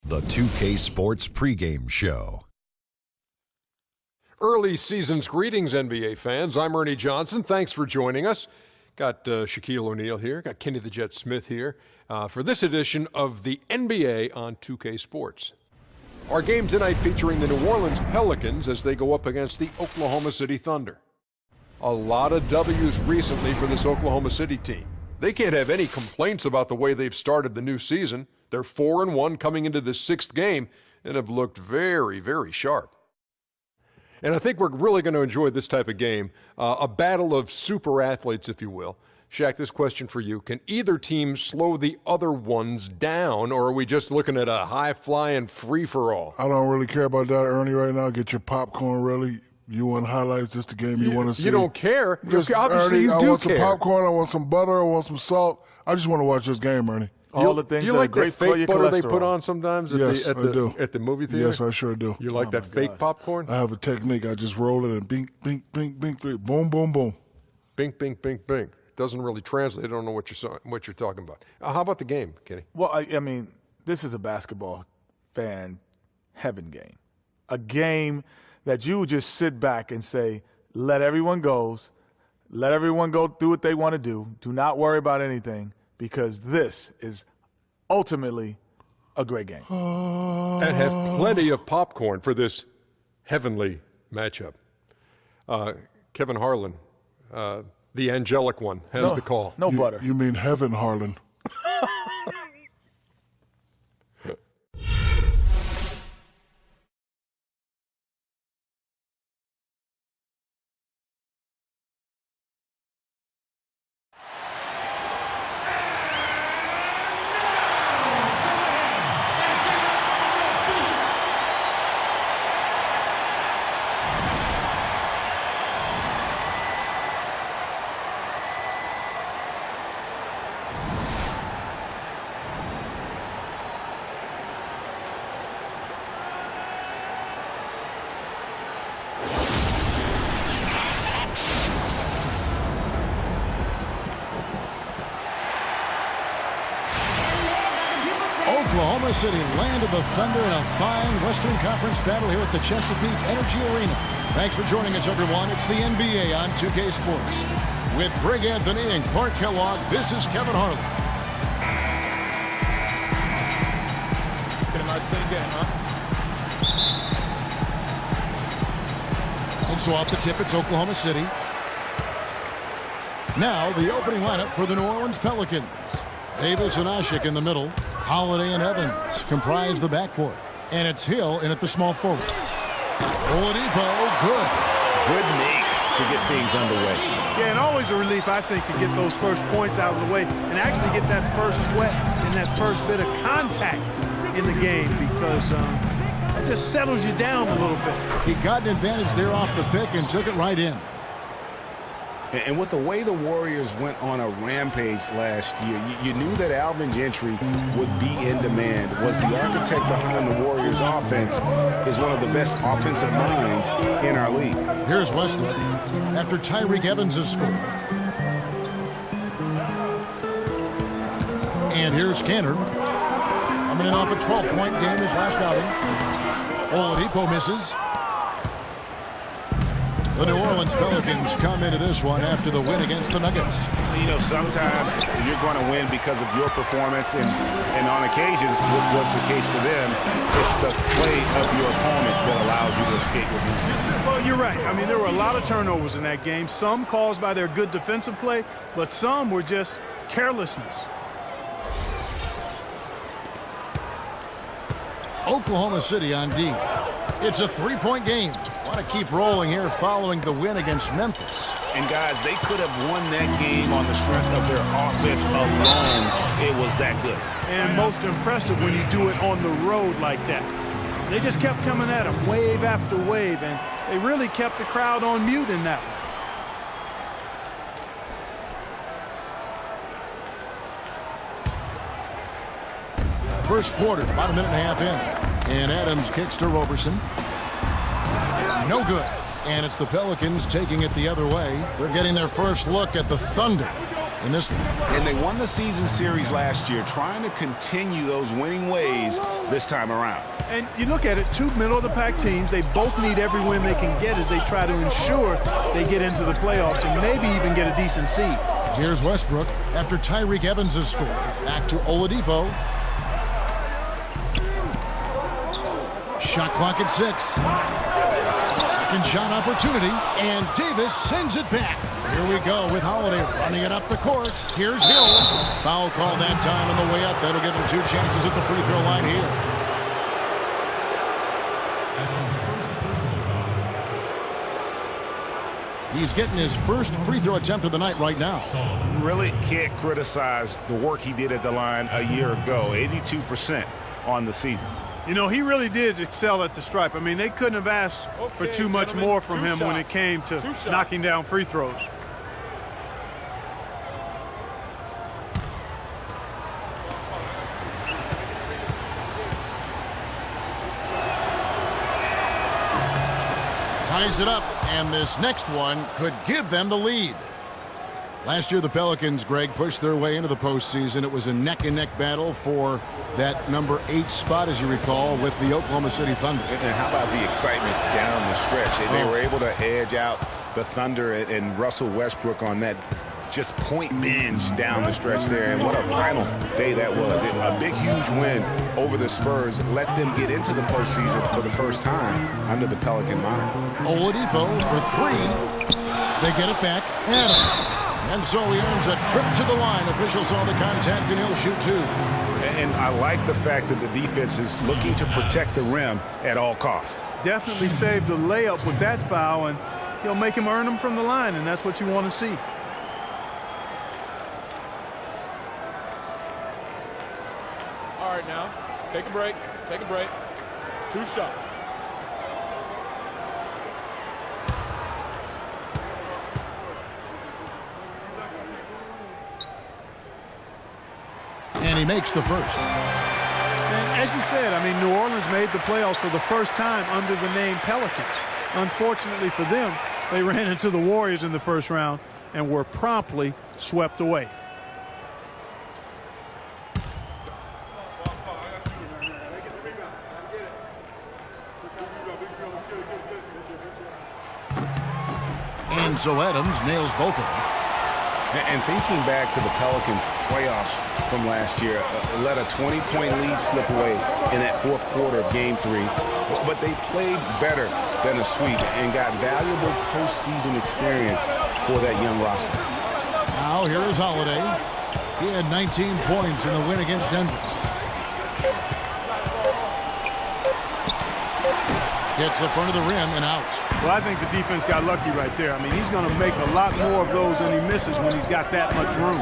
The 2K Sports Pregame Show. Early season's greetings, NBA fans. I'm Ernie Johnson. Thanks for joining us. Got Shaquille O'Neal here. Got Kenny the Jet Smith here for this edition of the NBA on 2K Sports. Our game tonight featuring the New Orleans Pelicans as they go up against the Oklahoma City Thunder. A lot of W's recently for this Oklahoma City team. They can't have any complaints about the way they've started the new season. They're 4-1 coming into the sixth game and have looked very, very sharp. And I think we're really going to enjoy this type of game, a battle of super athletes, if you will. Shaq, this question for you. Can either team slow the other ones down, or are we just looking at a high-flying free-for-all? I don't really care about that, Ernie, right now. Get your popcorn ready. You want highlights, just the game you want to see. You don't care. Just, obviously, Ernie, you do care. I want some popcorn, I want some butter, I want some salt. I just want to watch this game, Ernie. All the things do you that like are great that for fake your butter cholesterol. they put on sometimes at, Yes, I do. At the movie theater? Yes, I sure do. You like that fake gosh. popcorn? I have a technique. I just roll it and bing, bing, bing, bing, three. Boom, boom, boom. Bing, bing, bing, bing. Doesn't really translate. I don't know what you're talking about. How about the game, Kenny? Well, I mean, this is a basketball fan heaven game. A game that you would just sit back and say, let everyone go do what they want to do. Do not worry about anything, because this is ultimately a great game. And have plenty of popcorn for this heavenly matchup. Kevin Harlan, the angelic one, has the call. No butter. You mean heaven, Harlan. Oklahoma City landed the Thunder in a fine Western Conference battle here at the Chesapeake Energy Arena. Thanks for joining us, everyone. It's the NBA on 2K Sports. With Greg Anthony and Clark Kellogg, this is Kevin Harlan. It's been a nice clean game, huh? And so off the tip, it's Oklahoma City. Now, the opening lineup for the New Orleans Pelicans. Davis and Ashik in the middle. Holiday and Evans comprise the backcourt. And it's Hill in at the small forward. Oladipo, good. Good make to get things underway. Yeah, and always a relief, I think, to get those first points out of the way and actually get that first sweat and that first bit of contact in the game, because it just settles you down a little bit. He got an advantage there off the pick and took it right in. And with the way the Warriors went on a rampage last year, you knew that Alvin Gentry would be in demand. Was the architect behind the Warriors' offense, is one of the best offensive minds in our league. Here's Westbrook after Tyreek Evans has scored. And here's Kanter. Coming in off a 12-point game his last outing. Oladipo misses. The New Orleans Pelicans come into this one after the win against the Nuggets. You know, sometimes you're going to win because of your performance, and on occasions, which was the case for them, it's the play of your opponent that allows you to escape with wins. Well, you're right. I mean, there were a lot of turnovers in that game, some caused by their good defensive play, but some were just carelessness. Oklahoma City on D. It's a three-point game. Want to keep rolling here following the win against Memphis. And guys, they could have won that game on the strength of their offense alone. It was that good. And most impressive when you do it on the road like that. They just kept coming at them wave after wave, and they really kept the crowd on mute in that one. First quarter, about a minute and a half in. And Adams kicks to Roberson. No good. And it's the Pelicans taking it the other way. They're getting their first look at the Thunder in this one. And they won the season series last year, trying to continue those winning ways this time around. And you look at it, two middle-of-the-pack teams, they both need every win they can get as they try to ensure they get into the playoffs and maybe even get a decent seed. Here's Westbrook after Tyreek Evans has scored. Back to Oladipo. Shot clock at 6. Second shot opportunity, and Davis sends it back. Here we go with Holiday running it up the court. Here's Hill. Foul call that time on the way up. That'll give him 2 chances at the free throw line here. He's getting his first free throw attempt of the night right now. Really can't criticize the work he did at the line a year ago. 82% on the season. You know, he really did excel at the stripe. I mean, they couldn't have asked for too much more from him when it came to knocking down free throws. Ties it up, and this next one could give them the lead. Last year, the Pelicans, Greg, pushed their way into the postseason. It was a neck-and-neck battle for that number 8 spot, as you recall, with the Oklahoma City Thunder. And how about the excitement down the stretch? They were able to edge out the Thunder and Russell Westbrook on that just point binge down the stretch there. And what a final day that was. A big, huge win over the Spurs let them get into the postseason for the first time under the Pelican moniker. Oladipo for 3. They get it back. Adams. And so he earns a trip to the line. Officials saw the contact, and he'll shoot 2. And I like the fact that the defense is looking to protect the rim at all costs. Definitely saved the layup with that foul, and he'll make him earn them from the line, and that's what you want to see. All right, now, take a break. 2 shots. And he makes the first. And as you said, I mean, New Orleans made the playoffs for the first time under the name Pelicans. Unfortunately for them, they ran into the Warriors in the first round and were promptly swept away. And so Adams nails both of them. And thinking back to the Pelicans playoffs from last year, let a 20-point lead slip away in that 4th quarter of Game 3. But they played better than a sweep and got valuable postseason experience for that young roster. Now here is Holiday. He had 19 points in the win against Denver. Gets the front of the rim and out. Well, I think the defense got lucky right there. I mean, he's going to make a lot more of those than he misses when he's got that much room.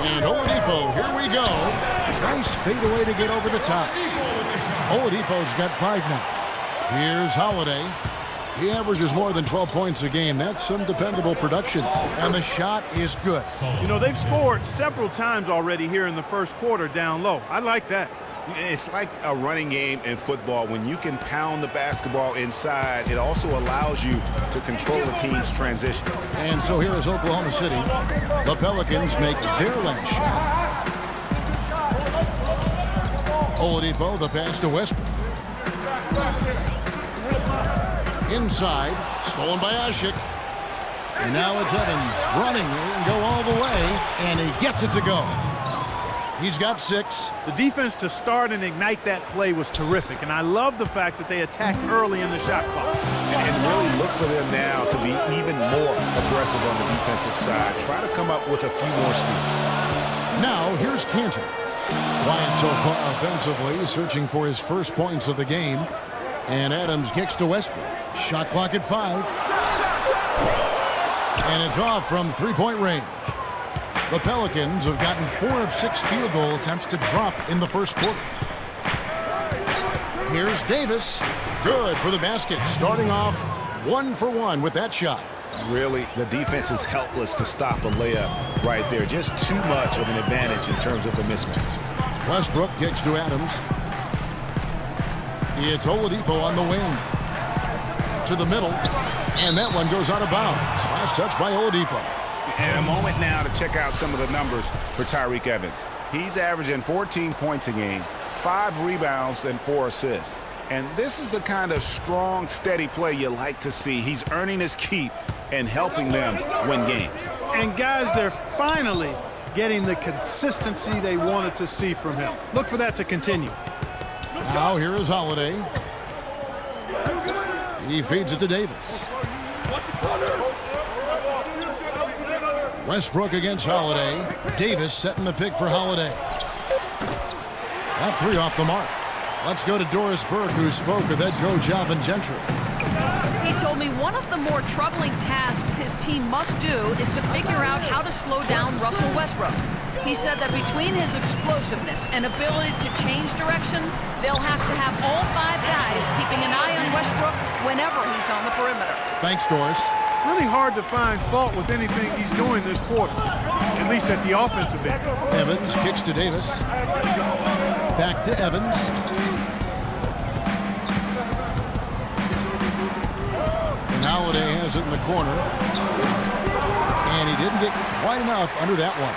And Oladipo, here we go. Nice fadeaway to get over the top. Oladipo's got 5 now. Here's Holiday. He averages more than 12 points a game. That's some dependable production. And the shot is good. You know, they've scored several times already here in the first quarter down low. I like that. It's like a running game in football. When you can pound the basketball inside, it also allows you to control the team's transition. And so here is Oklahoma City. The Pelicans make their last shot. Oladipo, the pass to Westbrook. Inside, stolen by Ashik. And now it's Evans running. He can go all the way, and he gets it to go. He's got 6. The defense to start and ignite that play was terrific, and I love the fact that they attacked early in the shot clock. And really look for them now to be even more aggressive on the defensive side. Try to come up with a few more steals. Now, here's Cantor. Quiet so far offensively, searching for his first points of the game. And Adams kicks to Westbrook. Shot clock at 5. And it's off from 3-point range. The Pelicans have gotten 4 of 6 field goal attempts to drop in the first quarter. Here's Davis. Good for the basket. Starting off 1 for 1 with that shot. Really, the defense is helpless to stop a layup right there. Just too much of an advantage in terms of the mismatch. Westbrook kicks to Adams. It's Oladipo on the wing. To the middle. And that one goes out of bounds. Last touch by Oladipo. And a moment now to check out some of the numbers for Tyreek Evans. He's averaging 14 points a game, 5 rebounds, and 4 assists. And this is the kind of strong, steady play you like to see. He's earning his keep and helping them win games. And guys, they're finally getting the consistency they wanted to see from him. Look for that to continue. Now here is Holiday. He feeds it to Davis. Westbrook against Holiday. Davis setting the pick for Holiday. That 3 off the mark. Let's go to Doris Burke, who spoke with head coach Alvin Gentry. He told me one of the more troubling tasks his team must do is to figure out how to slow down Russell Westbrook. He said that between his explosiveness and ability to change direction, they'll have to have all 5 guys keeping an eye on Westbrook whenever he's on the perimeter. Thanks, Doris. Really hard to find fault with anything he's doing this quarter, at least at the offensive end. Evans kicks to Davis. Back to Evans. And Holiday has it in the corner. And he didn't get quite enough under that one.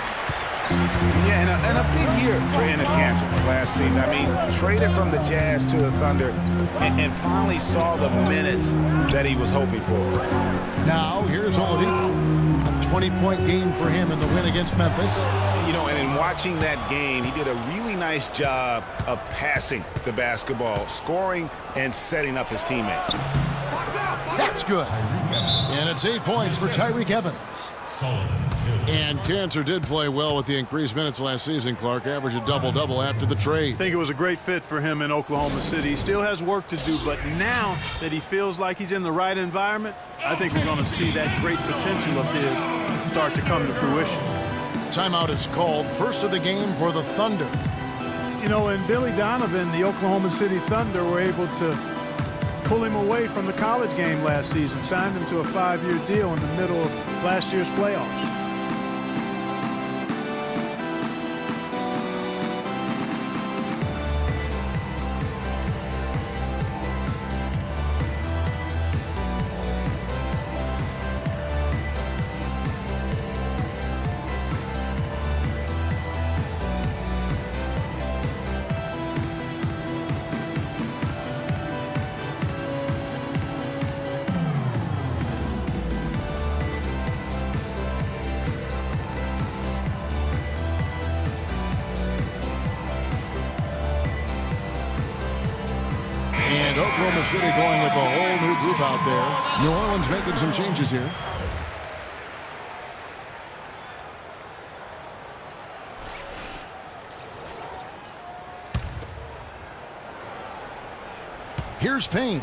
Yeah, and a big year for Enes Kanter last season. I mean, traded from the Jazz to the Thunder and finally saw the minutes that he was hoping for. Now, here's Oladipo. A 20-point game for him in the win against Memphis. You know, and in watching that game, he did a really nice job of passing the basketball, scoring, and setting up his teammates. That's good. And it's 8 points for Tyreke Evans. And Kanter did play well with the increased minutes last season, Clark. Averaged a double-double after the trade. I think it was a great fit for him in Oklahoma City. He still has work to do, but now that he feels like he's in the right environment, I think we're going to see that great potential of his start to come to fruition. Timeout is called. First of the game for the Thunder. You know, and Billy Donovan, the Oklahoma City Thunder, were able to pull him away from the college game last season, signed him to a 5-year deal in the middle of last year's playoffs. And Oklahoma City going with a whole new group out there. New Orleans making some changes here. Here's Payne.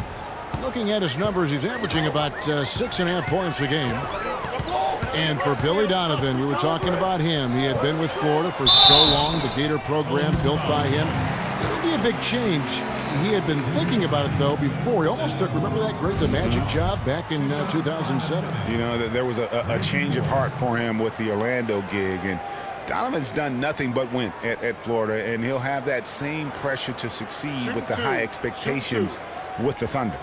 Looking at his numbers, he's averaging about 6.5 points a game. And for Billy Donovan, we were talking about him. He had been with Florida for so long, the Gator program built by him. It'll be a big change. He had been thinking about it, though, before. He almost took, remember that the Magic job back in 2007? You know, there was a change of heart for him with the Orlando gig. And Donovan's done nothing but win at Florida, and he'll have that same pressure to succeed with the high expectations with the Thunder.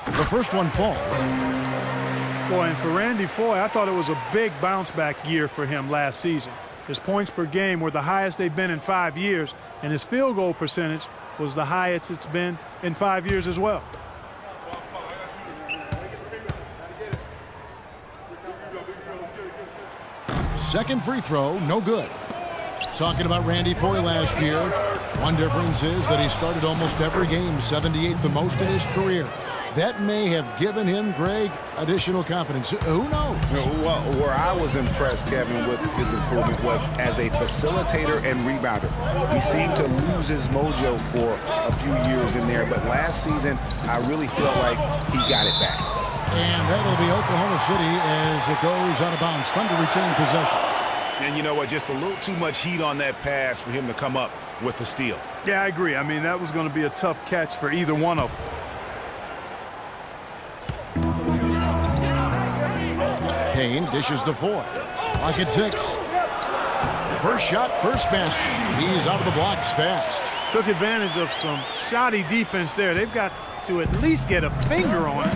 The first one falls. Boy, and for Randy Foye, I thought it was a big bounce-back year for him last season. His points per game were the highest they've been in 5 years, and his field goal percentage was the highest it's been in 5 years as well. Second free throw, no good. Talking about Randy Foye last year, one difference is that he started almost every game, 78th the most in his career. That may have given him, Greg, additional confidence. Who knows? Well, where I was impressed, Kevin, with his improvement was as a facilitator and rebounder. He seemed to lose his mojo for a few years in there, but last season, I really feel like he got it back. And that'll be Oklahoma City as it goes out of bounds. Thunder retain possession. And you know what? Just a little too much heat on that pass for him to come up with the steal. Yeah, I agree. I mean, that was going to be a tough catch for either one of them. Payne dishes to Foye. Clock at 6. First shot, first basket. He's out of the blocks fast. Took advantage of some shoddy defense there. They've got to at least get a finger on it.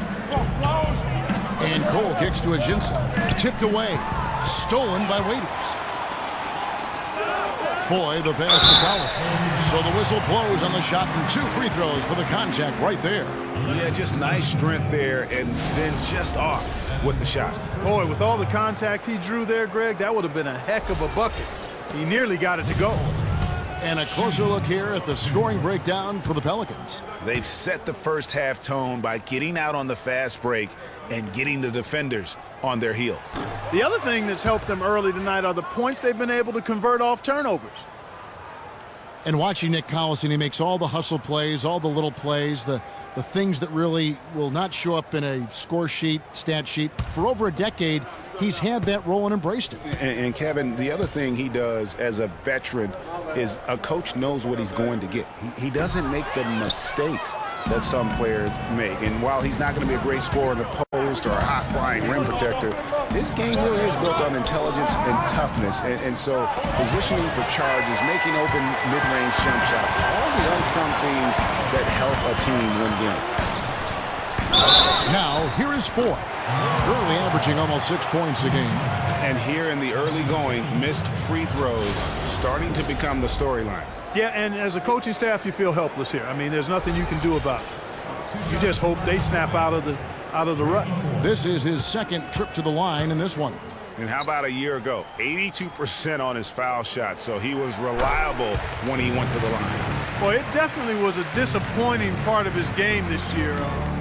And Cole kicks to Ajinça. Tipped away. Stolen by Waiters. Foy, the pass to Collison. So the whistle blows on the shot and 2 free throws for the contact right there. Yeah, just nice strength there and then just off with the shot. Boy, with all the contact he drew there, Greg, that would have been a heck of a bucket. He nearly got it to go. And a closer look here at the scoring breakdown for the Pelicans. They've set the first half tone by getting out on the fast break and getting the defenders on their heels. The other thing that's helped them early tonight are the points they've been able to convert off turnovers. And watching Nick Collison, he makes all the hustle plays, all the little plays, the things that really will not show up in a score sheet, stat sheet. For over a decade, he's had that role and embraced it. And Kevin, the other thing he does as a veteran is a coach knows what he's going to get. He doesn't make the mistakes that some players make. And while he's not going to be a great scorer in the post or a high-flying rim protector, his game really is built on intelligence and toughness. And so positioning for charges, making open mid-range jump shots, all the unsung things that help a team win games. Now, here is Foy, currently averaging almost 6 points a game. And here in the early going, missed free throws starting to become the storyline. Yeah, and as a coaching staff, you feel helpless here. I mean, there's nothing you can do about it. You just hope they snap out of the rut. This is his second trip to the line in this one. And how about a year ago? 82% on his foul shot, so he was reliable when he went to the line. Well, it definitely was a disappointing part of his game this year.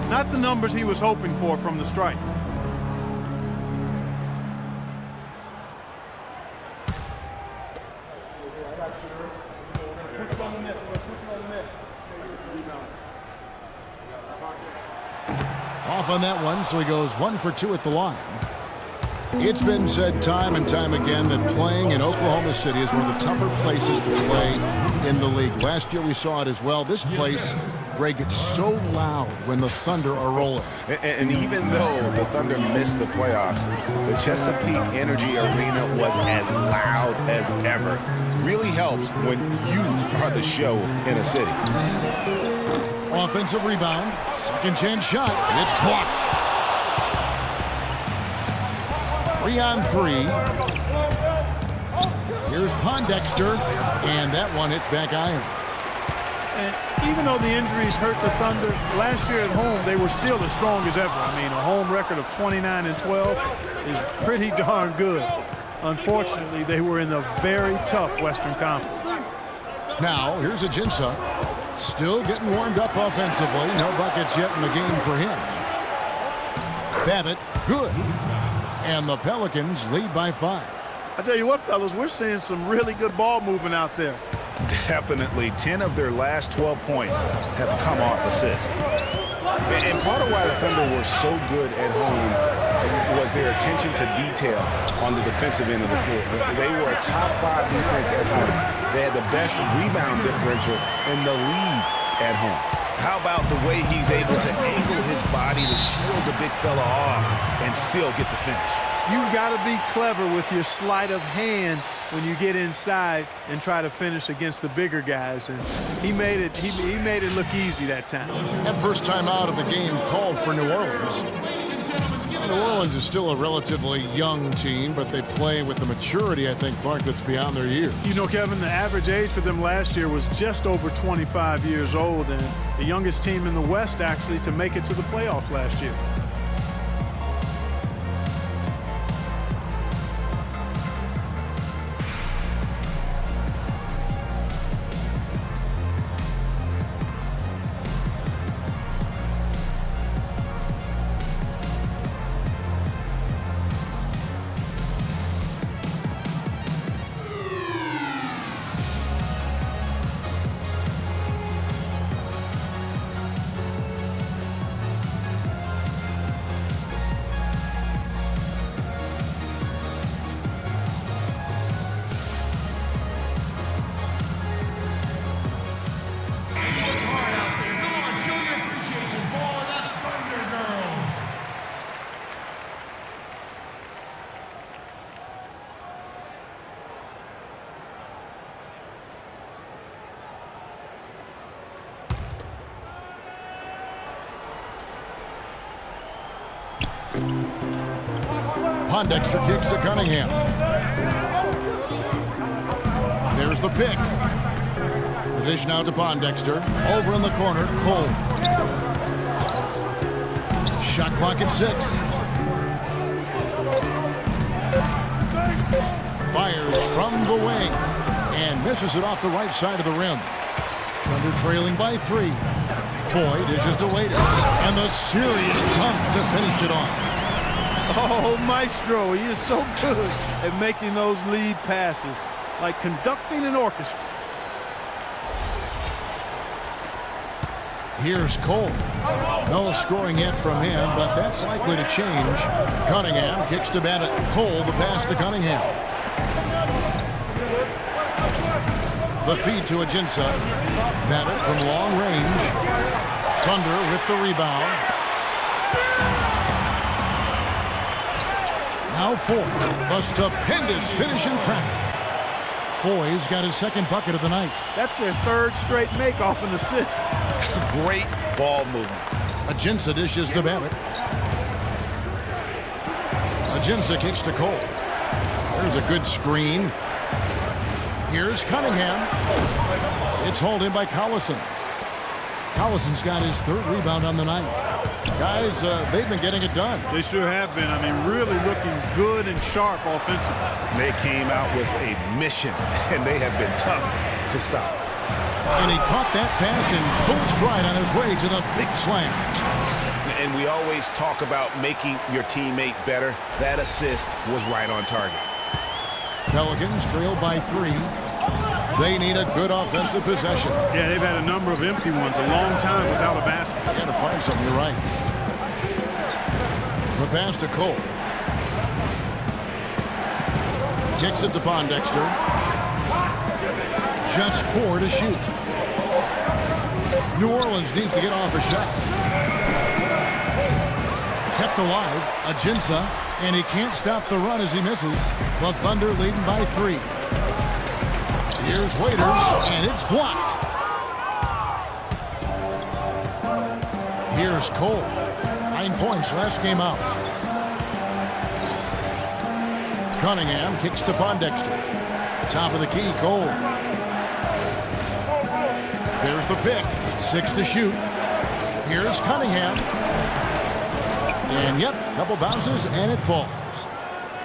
Not the numbers he was hoping for from the stripe. Off on that one, so he goes 1 for 2 at the line. It's been said time and time again that playing in Oklahoma City is one of the tougher places to play in the league. Last year we saw it as well. This place, Greg, gets so loud when the Thunder are rolling. And even though the Thunder missed the playoffs, the Chesapeake Energy Arena was as loud as ever. Really helps when you are the show in a city. Offensive rebound, second chance shot, it's blocked. 3 on 3. Here's Pondexter, and that one hits back iron. And even though the injuries hurt the Thunder, last year at home, they were still as strong as ever. I mean, a home record of 29-12 is pretty darn good. Unfortunately, they were in a very tough Western Conference. Now, here's Ajinça. Still getting warmed up offensively. No buckets yet in the game for him. Babbitt, good. And the Pelicans lead by 5. I tell you what, fellas, we're seeing some really good ball movement out there. Definitely. 10 of their last 12 points have come off assists. And part of why the Thunder were so good at home was their attention to detail on the defensive end of the floor. They were a top 5 defense at home. They had the best rebound differential in the league at home. How about the way he's able to angle his body to shield the big fella off and still get the finish? You've got to be clever with your sleight of hand when you get inside and try to finish against the bigger guys. And he made it look easy that time. That first time out of the game called for New Orleans. New Orleans is still a relatively young team, but they play with the maturity, I think, Clark, that's beyond their years. You know, Kevin, the average age for them last year was just over 25 years old, and the youngest team in the West, actually, to make it to the playoffs last year. Pondexter kicks to Cunningham. There's the pick. The dish now to Pondexter. Over in the corner, Cole. Shot clock at 6. Fires from the wing and misses it off the right side of the rim. Thunder trailing by 3. Boyd dishes to Waiters, and the serious dunk to finish it off. Oh, Maestro, he is so good at making those lead passes, like conducting an orchestra. Here's Cole. No scoring yet from him, but that's likely to change. Cunningham kicks to Bennett. Cole, the pass to Cunningham. The feed to Ajinça. Bennett from long range. Thunder with the rebound. Now Foy. A stupendous finish in traffic. Foy's got his second bucket of the night. That's their third straight make off an assist. Great ball movement. Ajinça dishes to Bennett. Ajinça kicks to Cole. There's a good screen. Here's Cunningham. It's hauled in by Collison. Collison's got his third rebound on the night. Guys, they've been getting it done. They sure have been. I mean, really looking good and sharp offensively. They came out with a mission, and they have been tough to stop. And he caught that pass in full stride on his way to the big slam. And we always talk about making your teammate better. That assist was right on target. Pelicans trail by 3. They need a good offensive possession. Yeah, they've had a number of empty ones, a long time without a basket. They got to find something, you're right. The pass to Cole. Kicks it to Pondexter. Just 4 to shoot. New Orleans needs to get off a shot. Kept alive, Ajinça, and he can't stop the run as he misses. The Thunder leading by 3. Here's Waiters, and it's blocked. Here's Cole. 9 points last game out. Cunningham kicks to Pondexter. Top of the key, Cole. There's the pick. 6 to shoot. Here's Cunningham. And yep, couple bounces, and it falls.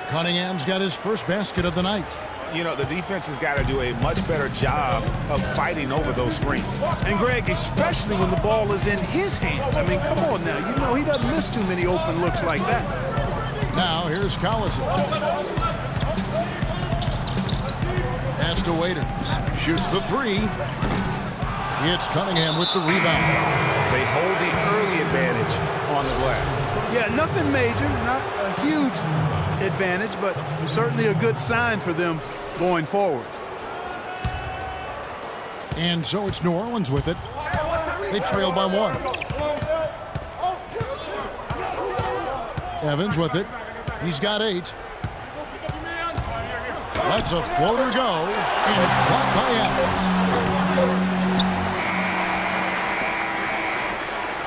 Cunningham's got his first basket of the night. You know, the defense has got to do a much better job of fighting over those screens. And Greg, especially when the ball is in his hands. I mean, come on now. You know he doesn't miss too many open looks like that. Now here's Collison. Pass to Waiters. Shoots the 3. It's Cunningham with the rebound. They hold the early advantage on the glass. Yeah, nothing major, not a huge advantage, but certainly a good sign for them going forward. And so it's New Orleans with it. They trail by 1. Evans with it. He's got 8. Lets a floater go, and it's blocked by Evans.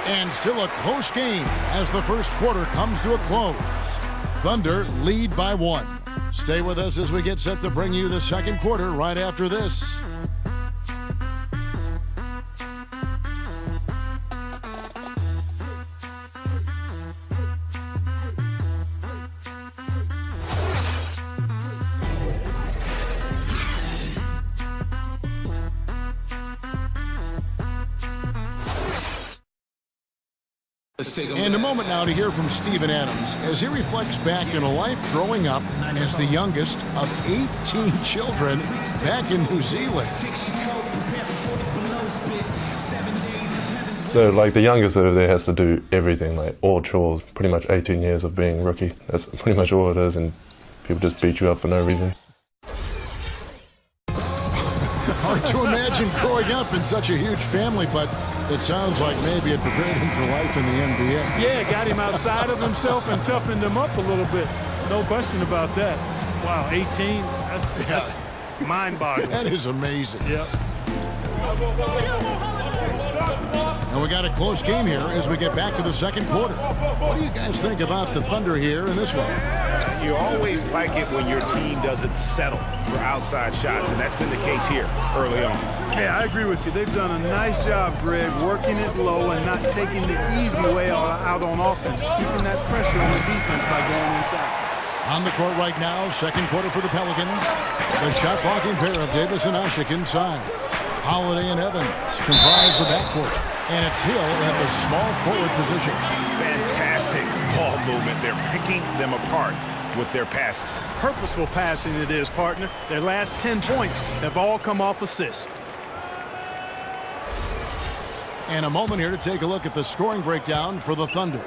And still a close game as the first quarter comes to a close. Thunder lead by 1. Stay with us as we get set to bring you the second quarter right after this. And a moment now to hear from Steven Adams as he reflects back on a life growing up as the youngest of 18 children back in New Zealand. So, like, the youngest over there has to do everything, like all chores, pretty much 18 years of being rookie. That's pretty much all it is, and people just beat you up for no reason. Hard to imagine growing up in such a huge family, but it sounds like maybe it prepared him for life in the NBA. Yeah, got him outside of himself and toughened him up a little bit. No question about that. Wow, 18, that's mind-boggling. That is amazing. Yep. And we got a close game here as we get back to the second quarter. What do you guys think about the Thunder here in this one? You always like it when your team doesn't settle for outside shots, and that's been the case here early on. Yeah, I agree with you. They've done a nice job, Greg, working it low and not taking the easy way out on offense, keeping that pressure on the defense by going inside. On the court right now, second quarter for the Pelicans. The shot-blocking pair of Davis and Ashik inside. Holiday and Evans comprise the backcourt. And it's Hill at the small forward position. Fantastic ball movement. They're picking them apart with their passing. Purposeful passing it is, partner. Their last 10 points have all come off assists. And a moment here to take a look at the scoring breakdown for the Thunder.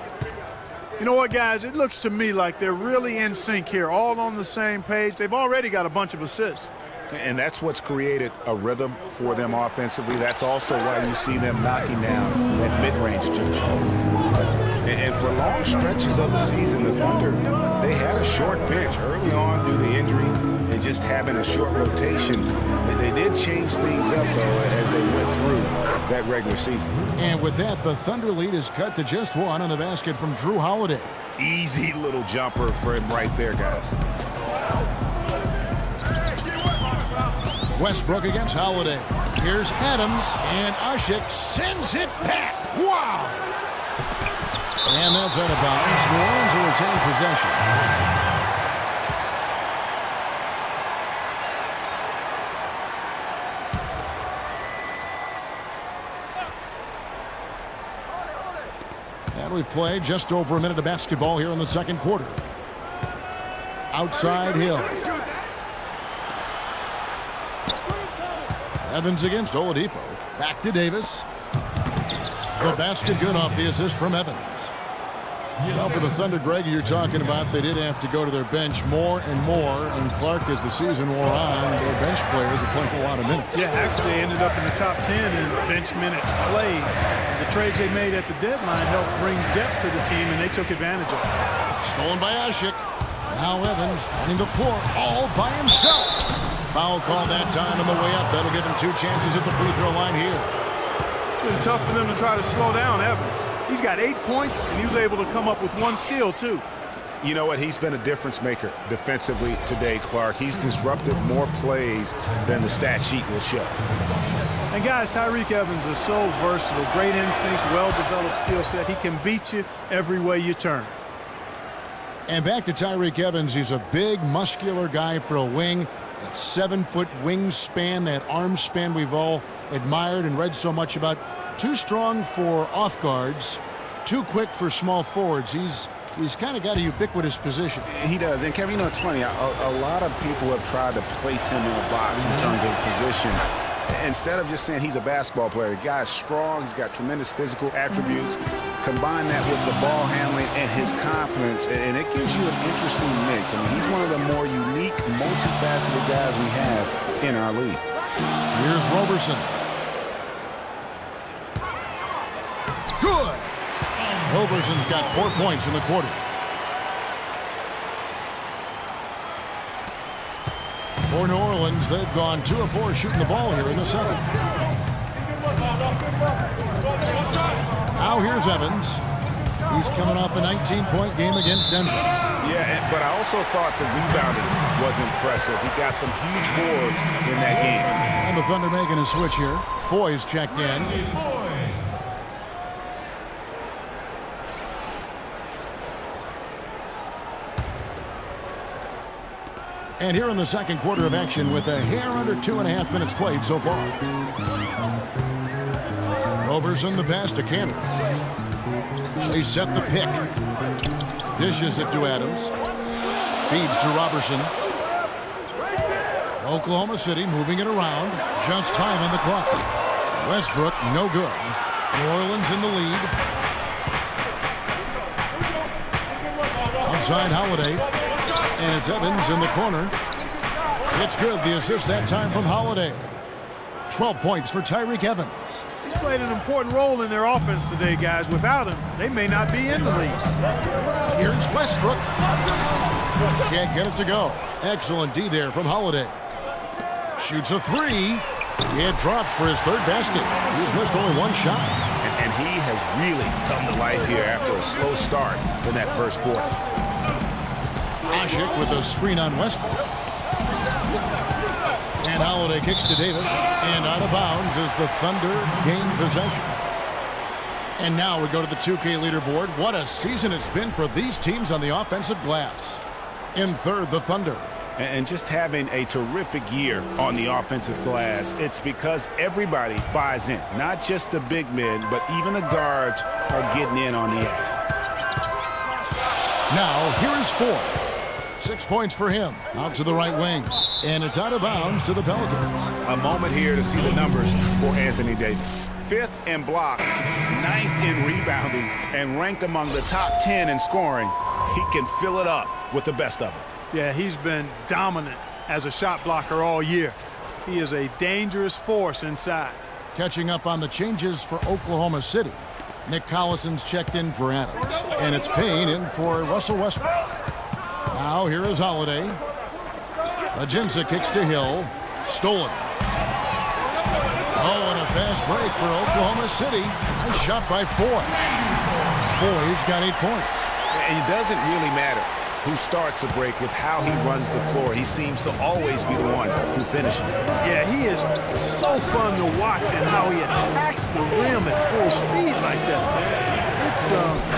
You know what, guys? It looks to me like they're really in sync here, all on the same page. They've already got a bunch of assists. And that's what's created a rhythm for them offensively. That's also why you see them knocking down that mid-range jump shot. And for long stretches of the season, the Thunder, they had a short bench early on due to injury and just having a short rotation. They did change things up, though, as they went through that regular season. And with that, the Thunder lead is cut to just one on the basket from Drew Holiday. Easy little jumper for him right there, guys. Westbrook against Holiday. Here's Adams, and Ashik sends it back. Wow! And that's out of bounds. New Orleans will retain possession. And we've played just over a minute of basketball here in the second quarter. Outside Hill. Evans against Oladipo. Back to Davis. The basket good off the assist from Evans. Well, for the Thunder, Greg, you're talking about they did have to go to their bench more and more. And Clark, as the season wore on, their bench players are playing a lot of minutes. Yeah, actually they ended up in the top 10 in bench minutes played. The trades they made at the deadline helped bring depth to the team, and they took advantage of it. Stolen by Ashik. Now Evans running the floor all by himself. Foul call that time on the way up. That'll give him 2 chances at the free throw line here. It's been tough for them to try to slow down Evans. He's got 8 points, and he was able to come up with 1 steal, too. You know what? He's been a difference maker defensively today, Clark. He's disrupted more plays than the stat sheet will show. And, guys, Tyreke Evans is so versatile. Great instincts, well-developed skill set. He can beat you every way you turn. And back to Tyreke Evans. He's a big, muscular guy for a wing. That 7-foot wingspan, that arm span we've all admired and read so much about. Too strong for off guards, too quick for small forwards. He's kind of got a ubiquitous position. He does. And, Kevin, you know, it's funny. A lot of people have tried to place him in a box in terms of position. Instead of just saying he's a basketball player, the guy's strong. He's got tremendous physical attributes. Combine that with the ball handling and his confidence, and it gives you an interesting mix. I mean, he's one of the more unique, multifaceted guys we have in our league. Here's Roberson. Good. Roberson's got 4 points in the quarter. For New Orleans, they've gone 2 of 4 shooting the ball here in the second. Now here's Evans. He's coming off a 19-point game against Denver. Yeah, but I also thought the rebounding was impressive. He got some huge boards in that game. And the Thunder making a switch here. Foy's checked in. And here in the second quarter of action with a hair under 2.5 minutes played so far. Roberson the pass to Cantor. They set the pick. Dishes it to Adams. Feeds to Roberson. Oklahoma City moving it around. Just 5 on the clock. Westbrook no good. New Orleans in the lead. Outside Holiday. And it's Evans in the corner. It's good. The assist that time from Holiday. 12 points for Tyreke Evans. He's played an important role in their offense today, guys. Without him, they may not be in the league. Here's Westbrook. Can't get it to go. Excellent D there from Holiday. Shoots a 3. It drops for his 3rd basket. He's missed only 1 shot. And he has really come to life here after a slow start in that first quarter. Asik with a screen on Westbrook. And Holiday kicks to Davis. And out of bounds as the Thunder gain possession. And now we go to the 2K leaderboard. What a season it's been for these teams on the offensive glass. In third, the Thunder. And just having a terrific year on the offensive glass, it's because everybody buys in. Not just the big men, but even the guards are getting in on the act. Now, here is 4. 6 points for him. Out to the right wing. And it's out of bounds to the Pelicans. A moment here to see the numbers for Anthony Davis. 5th in blocks, 9th in rebounding, and ranked among the top 10 in scoring. He can fill it up with the best of them. Yeah, he's been dominant as a shot blocker all year. He is a dangerous force inside. Catching up on the changes for Oklahoma City. Nick Collison's checked in for Adams. And it's Payne in for Russell Westbrook. Now here is Holiday. Ajinça kicks to Hill. Stolen. Oh, and a fast break for Oklahoma City. Nice shot by Foy. Foy's got 8 points. And it doesn't really matter who starts the break with how he runs the floor. He seems to always be the one who finishes. Yeah, he is so fun to watch and how he attacks the rim at full speed like that.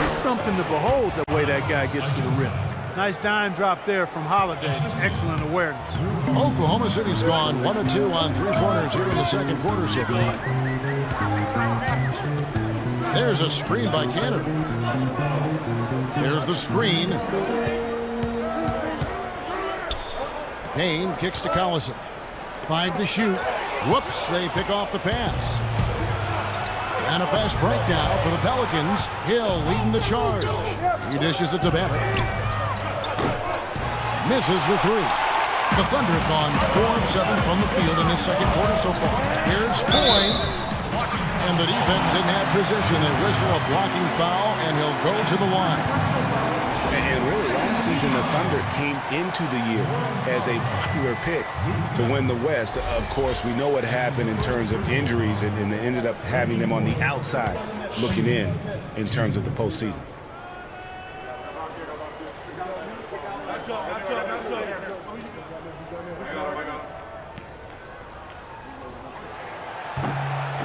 It's something to behold the way that guy gets to the rim. Nice dime drop there from Holiday. Excellent awareness. Oklahoma City's gone 1 of 2 on 3-pointers here in the second quarter so far. There's a screen by Cantor. There's the screen. Payne kicks to Collison. 5 to shoot. Whoops, they pick off the pass. And a fast break now for the Pelicans. Hill leading the charge. He dishes it to Babbitt. Misses the 3. The Thunder have gone 4 of 7 from the field in this second quarter so far. Here's Foy. And the defense didn't have possession. They whistle a blocking foul, and he'll go to the line. And really, last season, the Thunder came into the year as a popular pick to win the West. Of course, we know what happened in terms of injuries, and they ended up having them on the outside looking in terms of the postseason.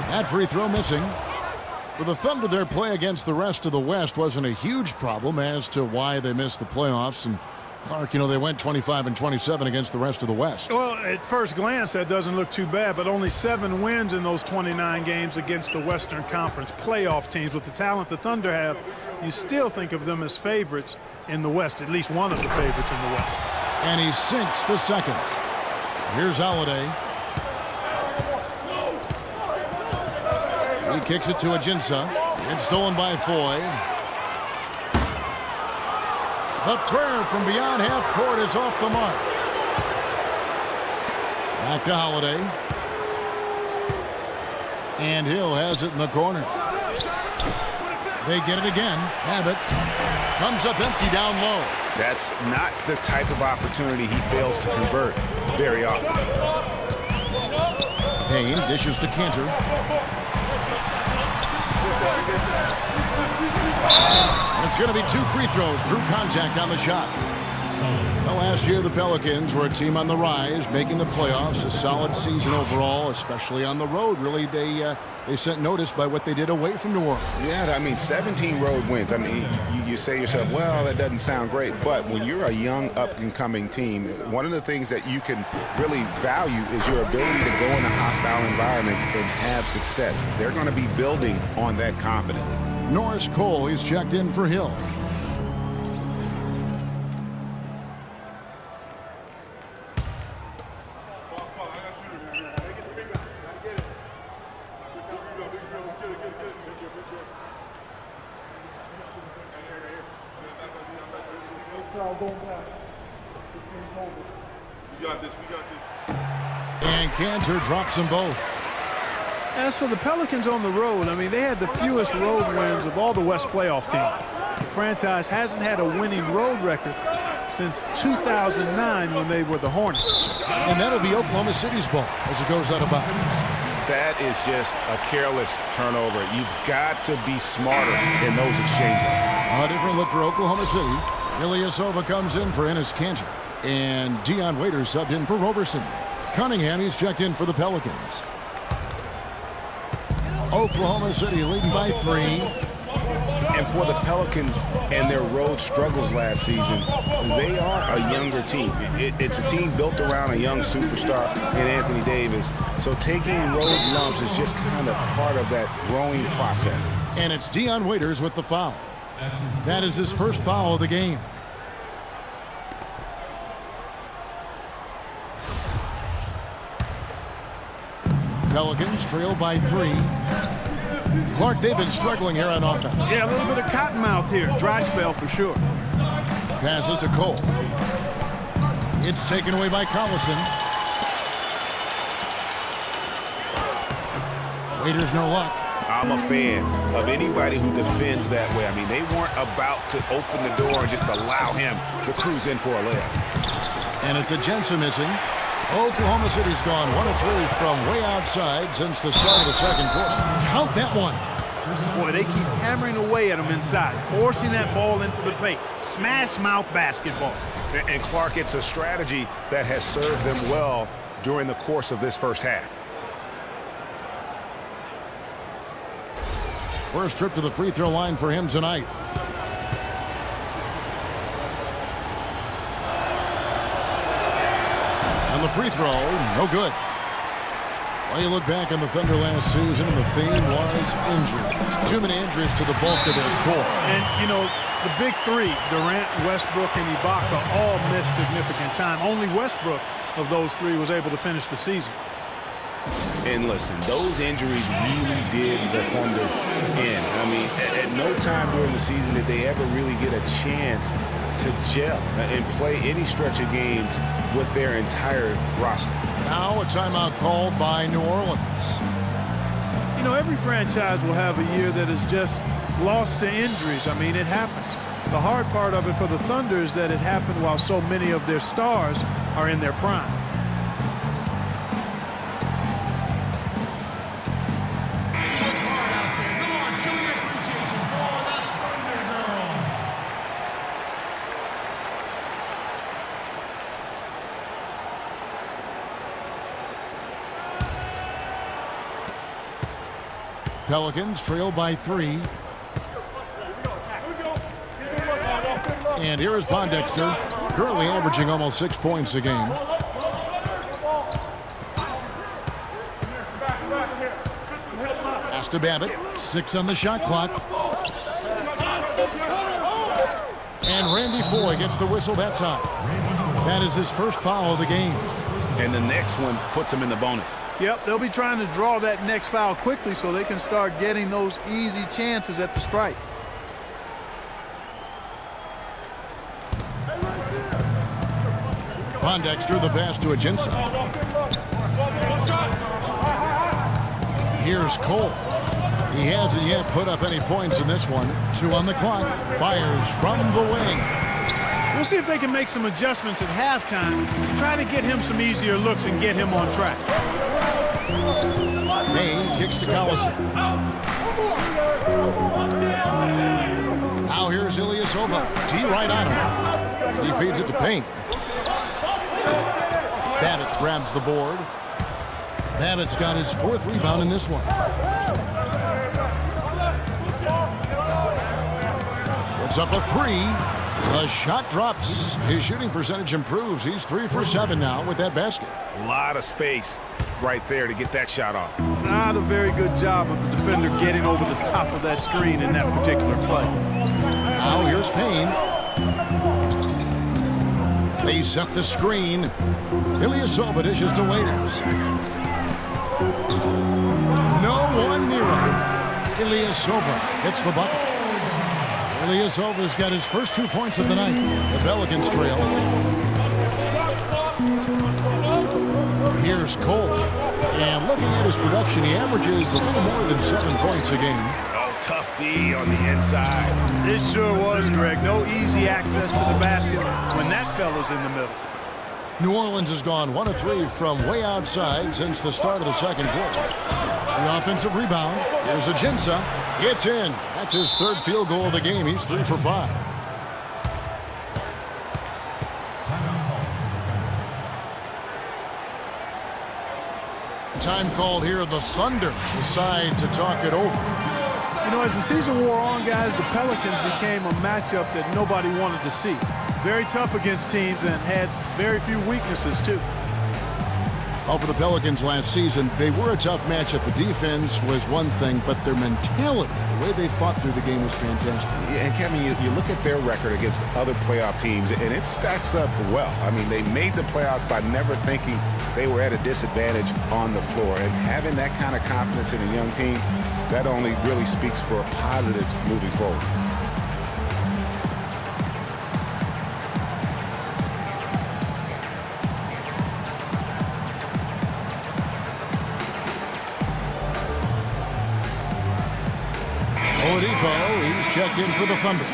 That free throw missing. For the Thunder, their play against the rest of the West wasn't a huge problem as to why they missed the playoffs. And Clark, you know, they went 25 and 27 against the rest of the West. Well, at first glance, that doesn't look too bad, but only 7 wins in those 29 games against the Western Conference playoff teams. With the talent the Thunder have, you still think of them as favorites in the West, at least one of the favorites in the West. And he sinks the second. Here's Holiday. He kicks it to Ajinça. It's stolen by Foy. The prayer from beyond half court is off the mark. Back to Holiday. And Hill has it in the corner. They get it again. Babbitt comes up empty down low. That's not the type of opportunity he fails to convert very often. Payne dishes to Cantor. And it's going to be 2 free throws. Drew contact on the shot. Well, last year the Pelicans were a team on the rise, making the playoffs. A solid season overall, especially on the road. Really, they sent notice by what they did away from New Orleans. Yeah, I mean, 17 road wins. I mean, you say to yourself, well, that doesn't sound great. But when you're a young, up-and-coming team, one of the things that you can really value is your ability to go into hostile environments and have success. They're going to be building on that confidence. Norris Cole, he's checked in for Hill. And Cantor drops them both. As for the Pelicans on the road, I mean, they had the fewest road wins of all the West playoff teams. The franchise hasn't had a winning road record since 2009 when they were the Hornets. And that'll be Oklahoma City's ball as it goes out of bounds. that is just a careless turnover. You've got to be smarter in those exchanges. A different look for Oklahoma City. Ilyasova comes in for Enes Kanter. And Dion Waiters subbed in for Roberson. Cunningham, he's checked in for the Pelicans. Oklahoma City leading by 3. And for the Pelicans and their road struggles last season, they are a younger team. It's a team built around a young superstar in Anthony Davis. So taking road lumps is just kind of part of that growing process. And it's Dion Waiters with the foul. That is his first foul of the game. Pelicans trail by 3. Clark, they've been struggling here on offense. Yeah, a little bit of cottonmouth here. Dry spell for sure. Passes to Cole. It's taken away by Collison. Waiters no luck. I'm a fan of anybody who defends that way. I mean, they weren't about to open the door and just allow him to cruise in for a layup. And it's a Jensen missing. Oklahoma City's gone 1 of 3 from way outside since the start of the second quarter. Count that one. Boy, they keep hammering away at him inside, forcing that ball into the paint. Smash mouth basketball. And Clark, it's a strategy that has served them well during the course of this first half. First trip to the free throw line for him tonight. And the free throw, no good. Well, you look back on the Thunder last season, and the theme was injuries. Too many injuries to the bulk of their core. And, you know, the big three, Durant, Westbrook, and Ibaka, all missed significant time. Only Westbrook of those three was able to finish the season. And listen, those injuries really did the Thunder in. I mean, at no time during the season did they ever really get a chance to gel and play any stretch of games with their entire roster. Now a timeout called by New Orleans. You know, every franchise will have a year that is just lost to injuries. I mean, it happens. The hard part of it for the Thunder is that it happened while so many of their stars are in their prime. Pelicans trail by 3. And here is Pondexter, currently averaging almost 6 points a game. Pass to Babbitt, 6 on the shot clock. And Randy Foye gets the whistle that time. That is his first foul of the game. And the next one puts him in the bonus. Yep, they'll be trying to draw that next foul quickly so they can start getting those easy chances at the stripe. Pondexter, the pass to Ajinça. Here's Cole. He hasn't yet put up any points in this one. 2 on the clock. Fires from the wing. We'll see if they can make some adjustments at halftime to try to get him some easier looks and get him on track. Payne kicks to Collison. Now here's Ilyasova. T right on him. He feeds it to Payne. Babbitt grabs the board. Babbitt's got his 4th rebound in this one. Puts up a 3. The shot drops. His shooting percentage improves. He's 3 for 7 now with that basket. A lot of space right there to get that shot off. Not a very good job of the defender getting over the top of that screen in that particular play. Now here's Payne. They set the screen. Ilyasova dishes to Waiters. No one near him. Ilyasova hits the bucket. Ilyasova's got his first 2 points of the night. The Pelicans trail. Here's Cole. And looking at his production, he averages a little more than 7 points a game. Oh, tough D on the inside. It sure was, Greg. No easy access to the basket when that fella's in the middle. New Orleans has gone 1 of 3 from way outside since the start of the second quarter. The offensive rebound. Here's Ajinça. It's in. That's his 3rd field goal of the game. He's 3 for 5. Time called here. The Thunder decide to talk it over. You know, as the season wore on, guys, the Pelicans became a matchup that nobody wanted to see. Very tough against teams and had very few weaknesses, too. Well, for the Pelicans last season, they were a tough matchup. The defense was one thing, but their mentality, the way they fought through the game was fantastic. Yeah, and Kevin, you look at their record against other playoff teams, and it stacks up well. I mean, they made the playoffs by never thinking they were at a disadvantage on the floor. And having that kind of confidence in a young team, that only really speaks for a positive moving forward. Oladipo, he's checked in for the Thunder.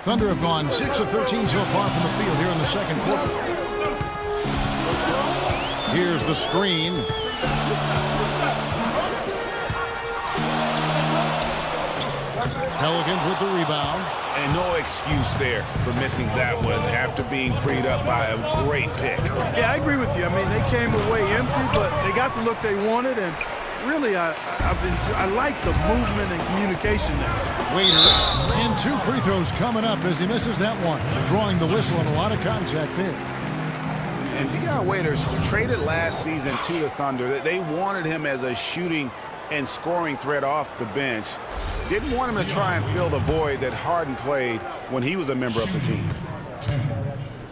Thunder have gone 6 of 13 so far from the field here in the second quarter. Here's the screen. Pelicans with the rebound. And no excuse there for missing that one after being freed up by a great pick. Yeah, I agree with you. I mean, they came away empty, but they got the look they wanted, and really, I like the movement and communication there. Waiters, and 2 free throws coming up as he misses that one. Drawing the whistle and a lot of contact there. And Dion Waiters traded last season to the Thunder. They wanted him as a shooting and scoring threat off the bench. Didn't want him to try and fill the void that Harden played when he was a member of the team.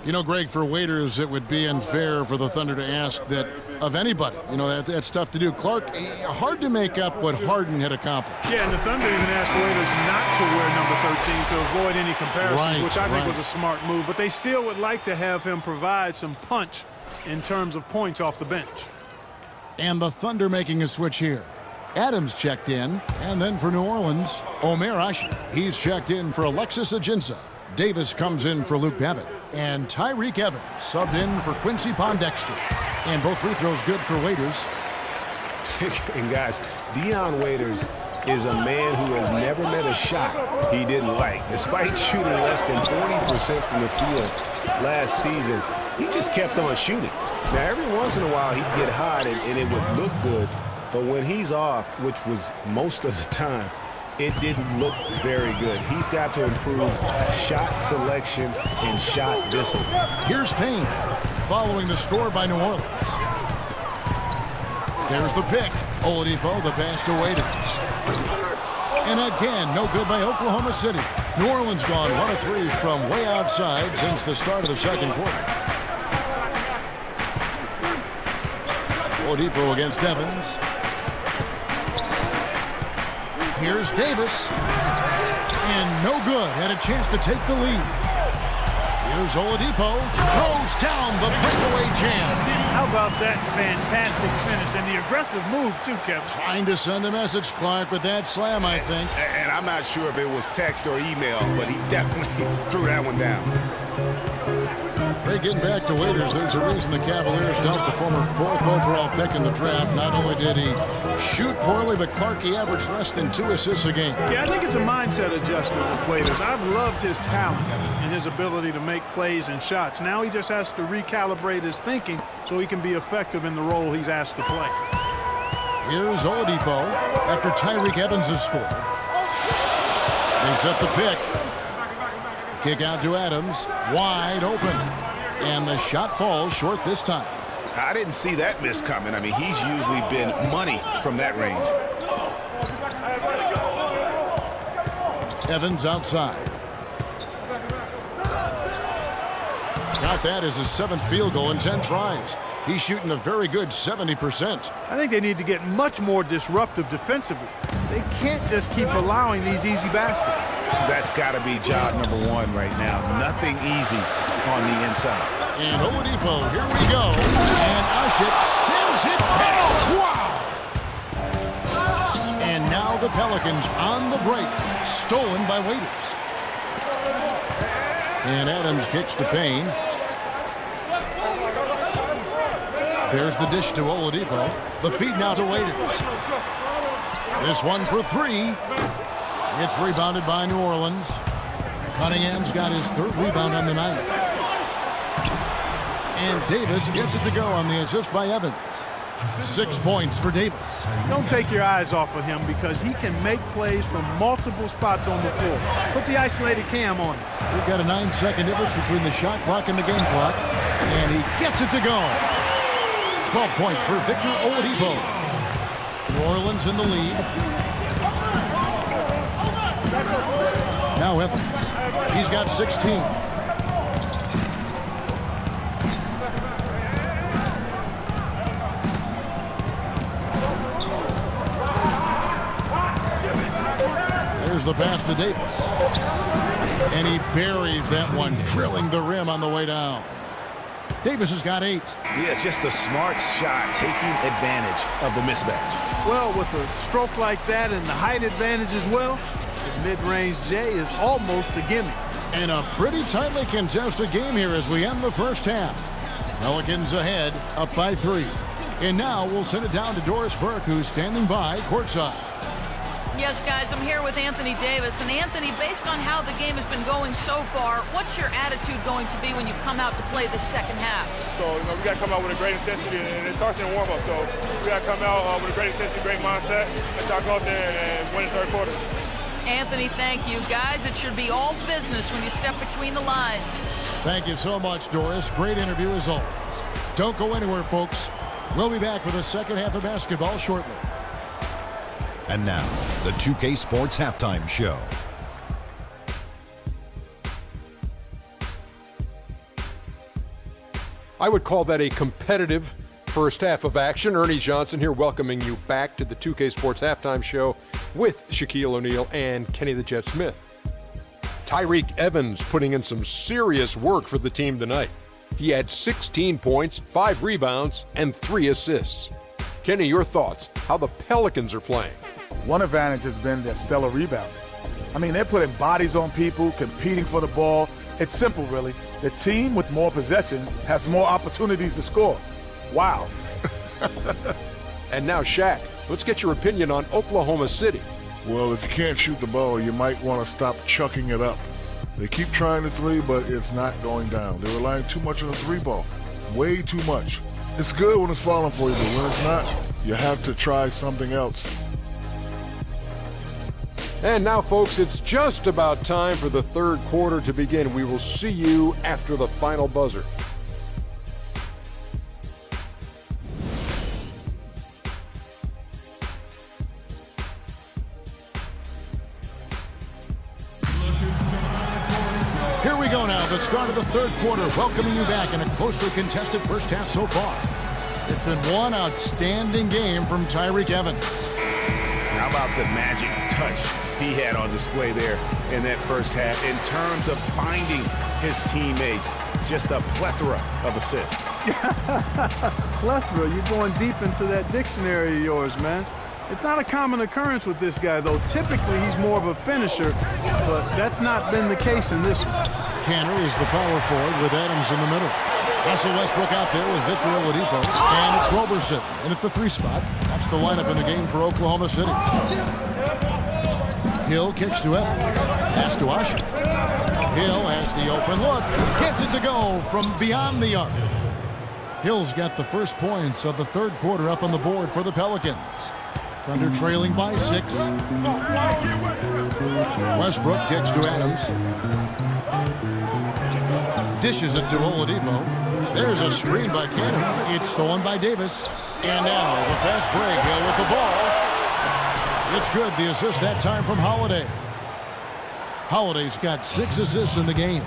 You know, Greg, for Waiters, it would be unfair for the Thunder to ask that of anybody. You know, that's tough to do. Clark, hard to make up what Harden had accomplished. Yeah, and the Thunder even asked Waiters not to wear number 13 to avoid any comparisons, which I think was a smart move. But they still would like to have him provide some punch in terms of points off the bench. And the Thunder making a switch here. Adams checked in, and then for New Orleans, Omer Ashe. He's checked in for Alexis Ajinça. Davis comes in for Luke Babbitt. And Tyreke Evans subbed in for Quincy Pondexter. And both free throws good for Waiters. And guys, Dion Waiters is a man who has never met a shot he didn't like. Despite shooting less than 40% from the field last season, he just kept on shooting. Now, every once in a while, he'd get hot and it would look good. But when he's off, which was most of the time, it didn't look very good. He's got to improve shot selection and shot discipline. Here's Payne following the score by New Orleans. There's the pick. Oladipo, the pass to Waiters. And again, no good by Oklahoma City. New Orleans gone 1 of 3 from way outside since the start of the second quarter. Oladipo against Evans. Here's Davis. And no good. Had a chance to take the lead. Here's Oladipo. Throws down the breakaway jam. How about that fantastic finish and the aggressive move, too, Kevin? Trying to send a message, Clark, with that slam, I think. And I'm not sure if it was text or email, but he definitely threw that one down. Great, getting back to Waiters, there's a reason the Cavaliers dealt the former 4th overall pick in the draft. Not only did he shoot poorly, but Clark, he averaged less than 2 assists a game. Yeah, I think it's a mindset adjustment with Waiters. I've loved his talent and his ability to make plays and shots. Now he just has to recalibrate his thinking so he can be effective in the role he's asked to play. Here's Oladipo after Tyreke Evans has scored. They set the pick. Kick out to Adams, wide open. And the shot falls short this time. I didn't see that miss coming. I mean, he's usually been money from that range. Evans outside. Got that as his 7th field goal in 10 tries. He's shooting a very good 70%. I think they need to get much more disruptive defensively. They can't just keep allowing these easy baskets. That's got to be job number 1 right now. Nothing easy on the inside. And Oladipo, here we go. And flush it, sends it back. Wow! And now the Pelicans on the break, stolen by Waiters. And Adams kicks to Payne. There's the dish to Oladipo. The feed now to Waiters. This one for three. It's rebounded by New Orleans. Cunningham's got his third rebound on the night. And Davis gets it to go on the assist by Evans. 6 points for Davis. Don't take your eyes off of him because he can make plays from multiple spots on the floor. Put the isolated cam on him. We've got a 9-second difference between the shot clock and the game clock. And he gets it to go. 12 points for Victor Oladipo. New Orleans in the lead. Now Evans. He's got 16. There's the pass to Davis. And he buries that one, drilling the rim on the way down. Davis has got 8. Yeah, it's just a smart shot, taking advantage of the mismatch. Well, with a stroke like that and the height advantage as well, the mid-range J is almost a gimme. And a pretty tightly contested game here as we end the first half. Pelicans ahead, up by 3. And now we'll send it down to Doris Burke, who's standing by courtside. Yes, guys, I'm here with Anthony Davis. And Anthony, based on how the game has been going so far, what's your attitude going to be when you come out to play the second half? So, we got to come out with a great intensity, and it starts in warm-up. So, we got to come out with a great intensity, great mindset, and try to go out there and win the third quarter. Anthony, thank you. Guys, it should be all business when you step between the lines. Thank you so much, Doris. Great interview as always. Don't go anywhere, folks. We'll be back with the second half of basketball shortly. And now, the 2K Sports Halftime Show. I would call that a competitive first half of action. Ernie Johnson here welcoming you back to the 2K Sports Halftime Show with Shaquille O'Neal and Kenny the Jet Smith. Tyreke Evans putting in some serious work for the team tonight. He had 16 points, 5 rebounds, and 3 assists. Kenny, your thoughts, how the Pelicans are playing? One advantage has been their stellar rebounding. I mean, they're putting bodies on people, competing for the ball. It's simple, really. The team with more possessions has more opportunities to score. Wow. And now, Shaq, let's get your opinion on Oklahoma City. Well, if you can't shoot the ball, you might want to stop chucking it up. They keep trying the three, but it's not going down. They're relying too much on the three ball. Way too much. It's good when it's falling for you, but when it's not, you have to try something else. And now, folks, it's just about time for the third quarter to begin. We will see you after the final buzzer. Here we go now, the start of the third quarter, welcoming you back in a closely contested first half so far. It's been one outstanding game from Tyreke Evans. How about the magic touch he had on display there in that first half in terms of finding his teammates? Just a plethora of assists. Plethora, you're going deep into that dictionary of yours, man. It's not a common occurrence with this guy, though. Typically, he's more of a finisher, but that's not been the case in this one. Canner is the power forward with Adams in the middle. Russell Westbrook out there with Victor Oladipo. And it's Roberson in at the 3 spot. That's the lineup in the game for Oklahoma City. Hill kicks to Evans. Pass to Usher. Hill has the open look. Gets it to go from beyond the arc. Hill's got the first points of the third quarter up on the board for the Pelicans. Thunder trailing by 6. Westbrook kicks to Adams. Dishes it to Oladipo. There's a screen by Cannon. It's stolen by Davis. And now the fast break. Hill with the ball. It's good. The assist that time from Holiday. Holiday's got 6 assists in the game.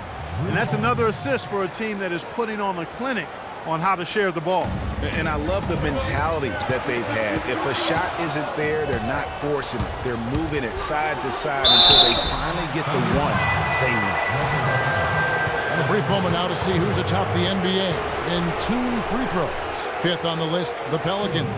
And that's another assist for a team that is putting on a clinic on how to share the ball. And I love the mentality that they've had. If a shot isn't there, they're not forcing it. They're moving it side to side until they finally get the one they want. And a brief moment now to see who's atop the NBA in team free throws. Fifth on the list, the Pelicans.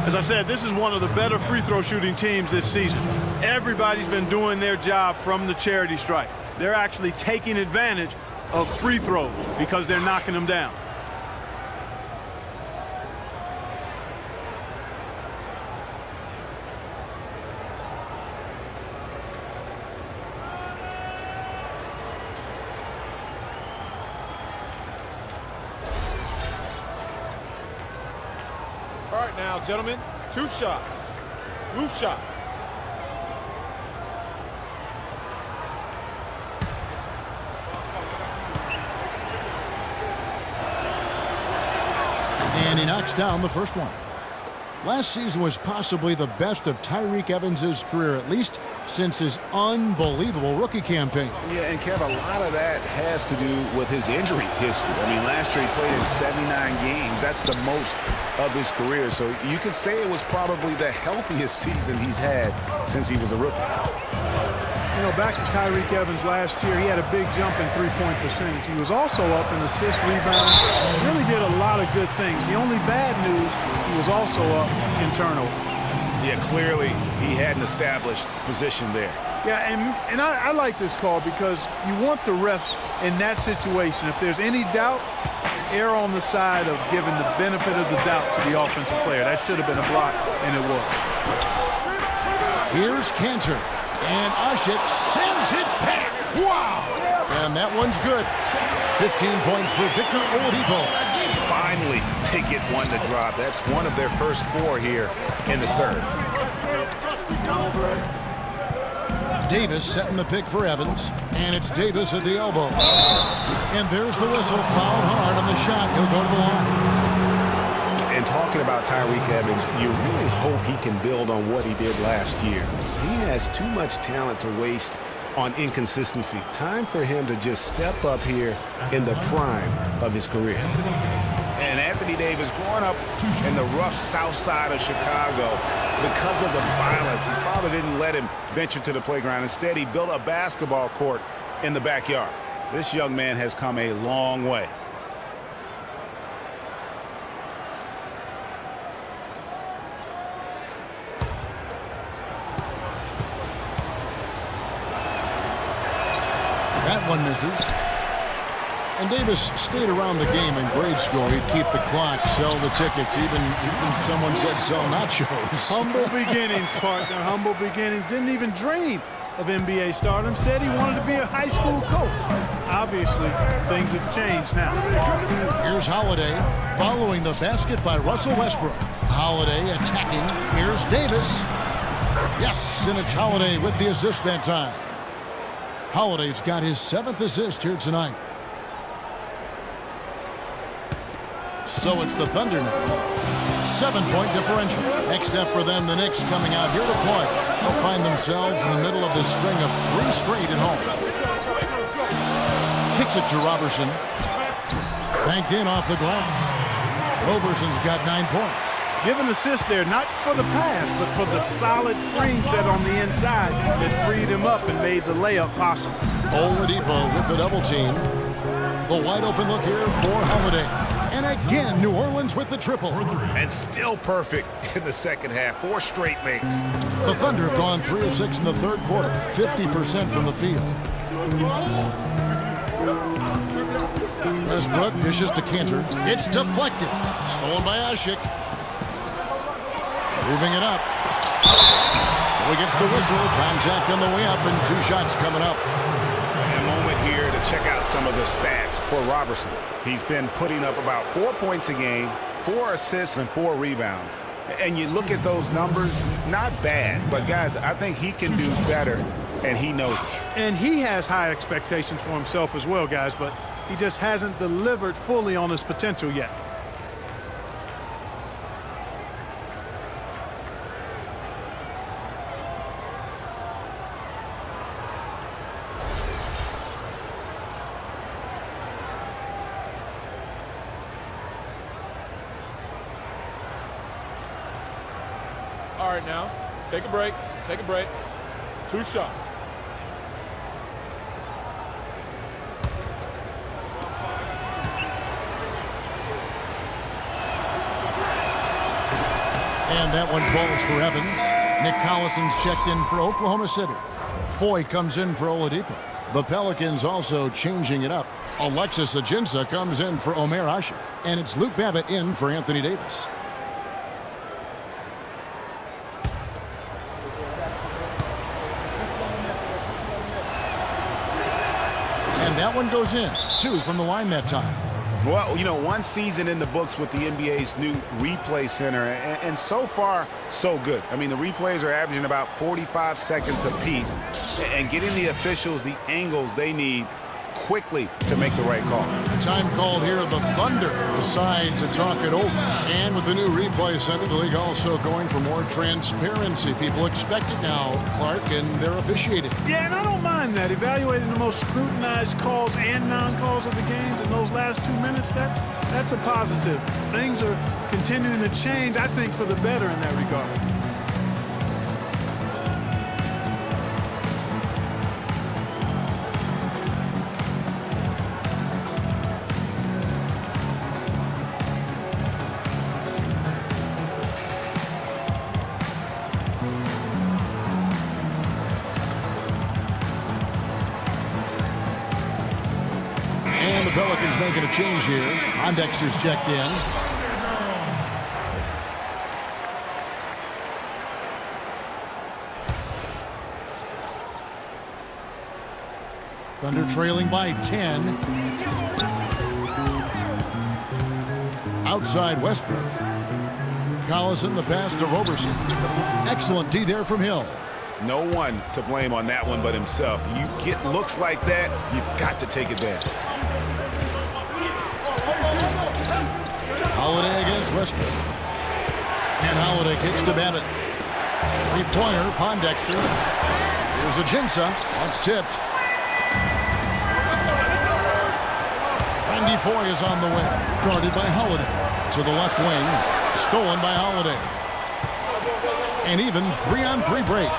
As I said, this is one of the better free throw shooting teams this season. Everybody's been doing their job from the charity stripe. They're actually taking advantage of free throws because they're knocking them down. All right, now, gentlemen, 2 shots. Loop shots. And he knocks down the first one. Last season was possibly the best of Tyreke Evans' career, at least since his unbelievable rookie campaign. Yeah, and Kev, a lot of that has to do with his injury history. I mean, last year he played in 79 games. That's the most of his career. So you could say it was probably the healthiest season he's had since he was a rookie. You know, back to Tyreke Evans last year, he had a big jump in three-point percentage. He was also up in assists, rebounds. Really did a lot of good things. The only bad news, he was also up in turnovers. Yeah, clearly he had an established position there. Yeah, and I like this call because you want the refs in that situation. If there's any doubt, err on the side of giving the benefit of the doubt to the offensive player. That should have been a block, and it was. Here's Cantor. And Ashik sends it back. Wow! And that one's good. 15 points for Victor Oladipo. Finally, they get one to drop. That's one of their first 4 here in the third. Davis setting the pick for Evans. And it's Davis at the elbow. And there's the whistle. Fouled hard on the shot. He'll go to the line. And talking about Tyreke Evans, you really hope he can build on what he did last year. He has too much talent to waste on inconsistency. Time for him to just step up here in the prime of his career. And Anthony Davis, growing up in the rough south side of Chicago, because of the violence, his father didn't let him venture to the playground. Instead, he built a basketball court in the backyard. This young man has come a long way. That one misses. And Davis stayed around the game in grade school. He'd keep the clock, sell the tickets, even someone said sell nachos. Humble beginnings, partner, humble beginnings. Didn't even dream of NBA stardom. Said he wanted to be a high school coach. Obviously, things have changed now. Here's Holiday following the basket by Russell Westbrook. Holiday attacking. Here's Davis. Yes, and it's Holiday with the assist that time. Holiday's got his 7th assist here tonight. So it's the Thunder now. 7-point differential. Next step for them, the Knicks coming out here to play. They'll find themselves in the middle of this string of 3 straight at home. Kicks it to Robertson. Banked in off the glass. Roberson's got 9 points. Give an assist there, not for the pass, but for the solid screen set on the inside that freed him up and made the layup possible. Oladipo with the double team. The wide open look here for Holiday. And again, New Orleans with the triple. And still perfect in the second half. 4 straight makes. The Thunder have gone 3 of 6 in the third quarter. 50% from the field. Westbrook dishes to Cantor. It's deflected. Stolen by Ashik. Moving it up. So he gets the whistle. Contact on the way up and 2 shots coming up. And a moment here to check out some of the stats for Robertson. He's been putting up about 4 points a game, 4 assists, and 4 rebounds. And you look at those numbers, not bad. But, guys, I think he can do better, and he knows it. And he has high expectations for himself as well, guys, but he just hasn't delivered fully on his potential yet. All right, now, take a break. 2 shots. And that one falls for Evans. Nick Collison's checked in for Oklahoma City. Foy comes in for Oladipo. The Pelicans also changing it up. Alexis Ajinça comes in for Omer Ashik. And it's Luke Babbitt in for Anthony Davis. And that one goes in. 2 from the line that time. Well, you know, one season in the books with the NBA's new replay center, and so far, so good. I mean, the replays are averaging about 45 seconds apiece, and getting the officials the angles they need quickly to make the right call. Time called here. The Thunder decide to talk it over. And with the new replay center, the league also going for more transparency. People expect it now, Clark, and they're officiating. Yeah, and I don't mind that. Evaluating the most scrutinized calls and non-calls of the games in those last 2 minutes, that's a positive. Things are continuing to change, I think, for the better in that regard. Pelicans making a change here. Pondexter's checked in. Thunder trailing by 10. Outside Westbrook. Collison, the pass to Roberson. Excellent D there from Hill. No one to blame on that one but himself. You get looks like that, you've got to take advantage. Holiday against Westbrook. And Holiday kicks to Babbitt. Three-pointer, Pondexter. Here's Ajinça. That's tipped. Randy Foy is on the way. Guarded by Holiday. To the left wing. Stolen by Holiday. An even 3-on-3 break.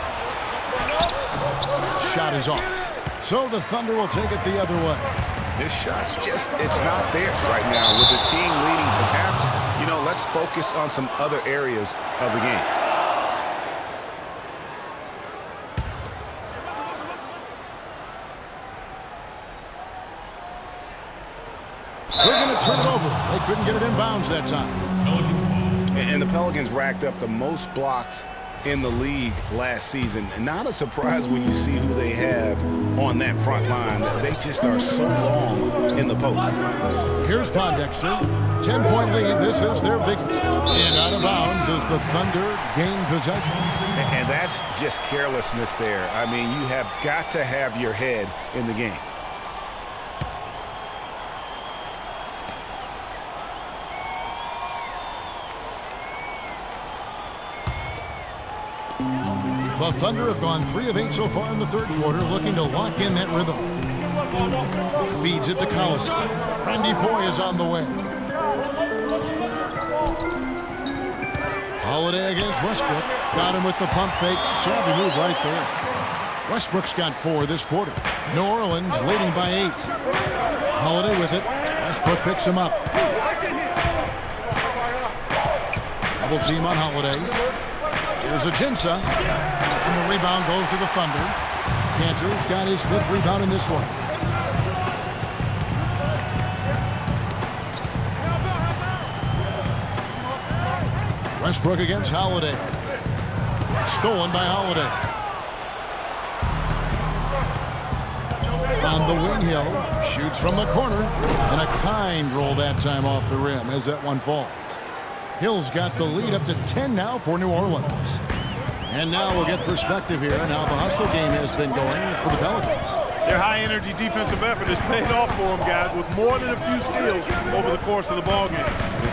Shot is off. So the Thunder will take it the other way. This shot's just, it's not there right now. With his team leading, perhaps, you know, let's focus on some other areas of the game. They're going to turn it over. They couldn't get it in bounds that time. And the Pelicans racked up the most blocks in the league last season. And not a surprise when you see who they have on that front line. They just are so long in the post. Here's Pondexter. 10-point lead. This is their biggest. And out of bounds as the Thunder gain possession. And that's just carelessness there. I mean, you have got to have your head in the game. The Thunder have gone 3 of 8 so far in the third quarter, looking to lock in that rhythm. Feeds it to Collison. Randy Foy is on the way. Holiday against Westbrook. Got him with the pump fake. Savvy move right there. Westbrook's got 4 this quarter. New Orleans leading by 8. Holiday with it. Westbrook picks him up. Double team on Holiday. Here's Ajinça. And the rebound goes to the Thunder. Cantor's got his 5th rebound in this one. Westbrook against Holiday. Stolen by Holiday. On the wing, Hill shoots from the corner. And a kind roll that time off the rim as that one falls. Hill's got the lead up to 10 now for New Orleans. And now we'll get perspective here on how the hustle game has been going for the Pelicans. Their high-energy defensive effort has paid off for them, guys, with more than a few steals over the course of the ballgame.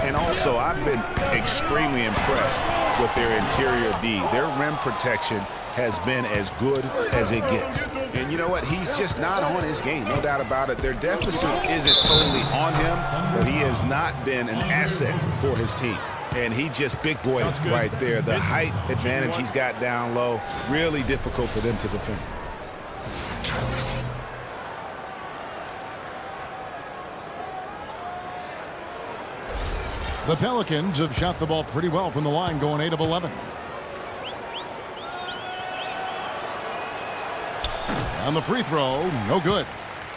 And also, I've been extremely impressed with their interior D. Their rim protection has been as good as it gets. And you know what? He's just not on his game, no doubt about it. Their deficit isn't totally on him, but he has not been an asset for his team. And he just big boyed it right there. The height advantage he's got down low, really difficult for them to defend. The Pelicans have shot the ball pretty well from the line, going 8 of 11. On the free throw, no good.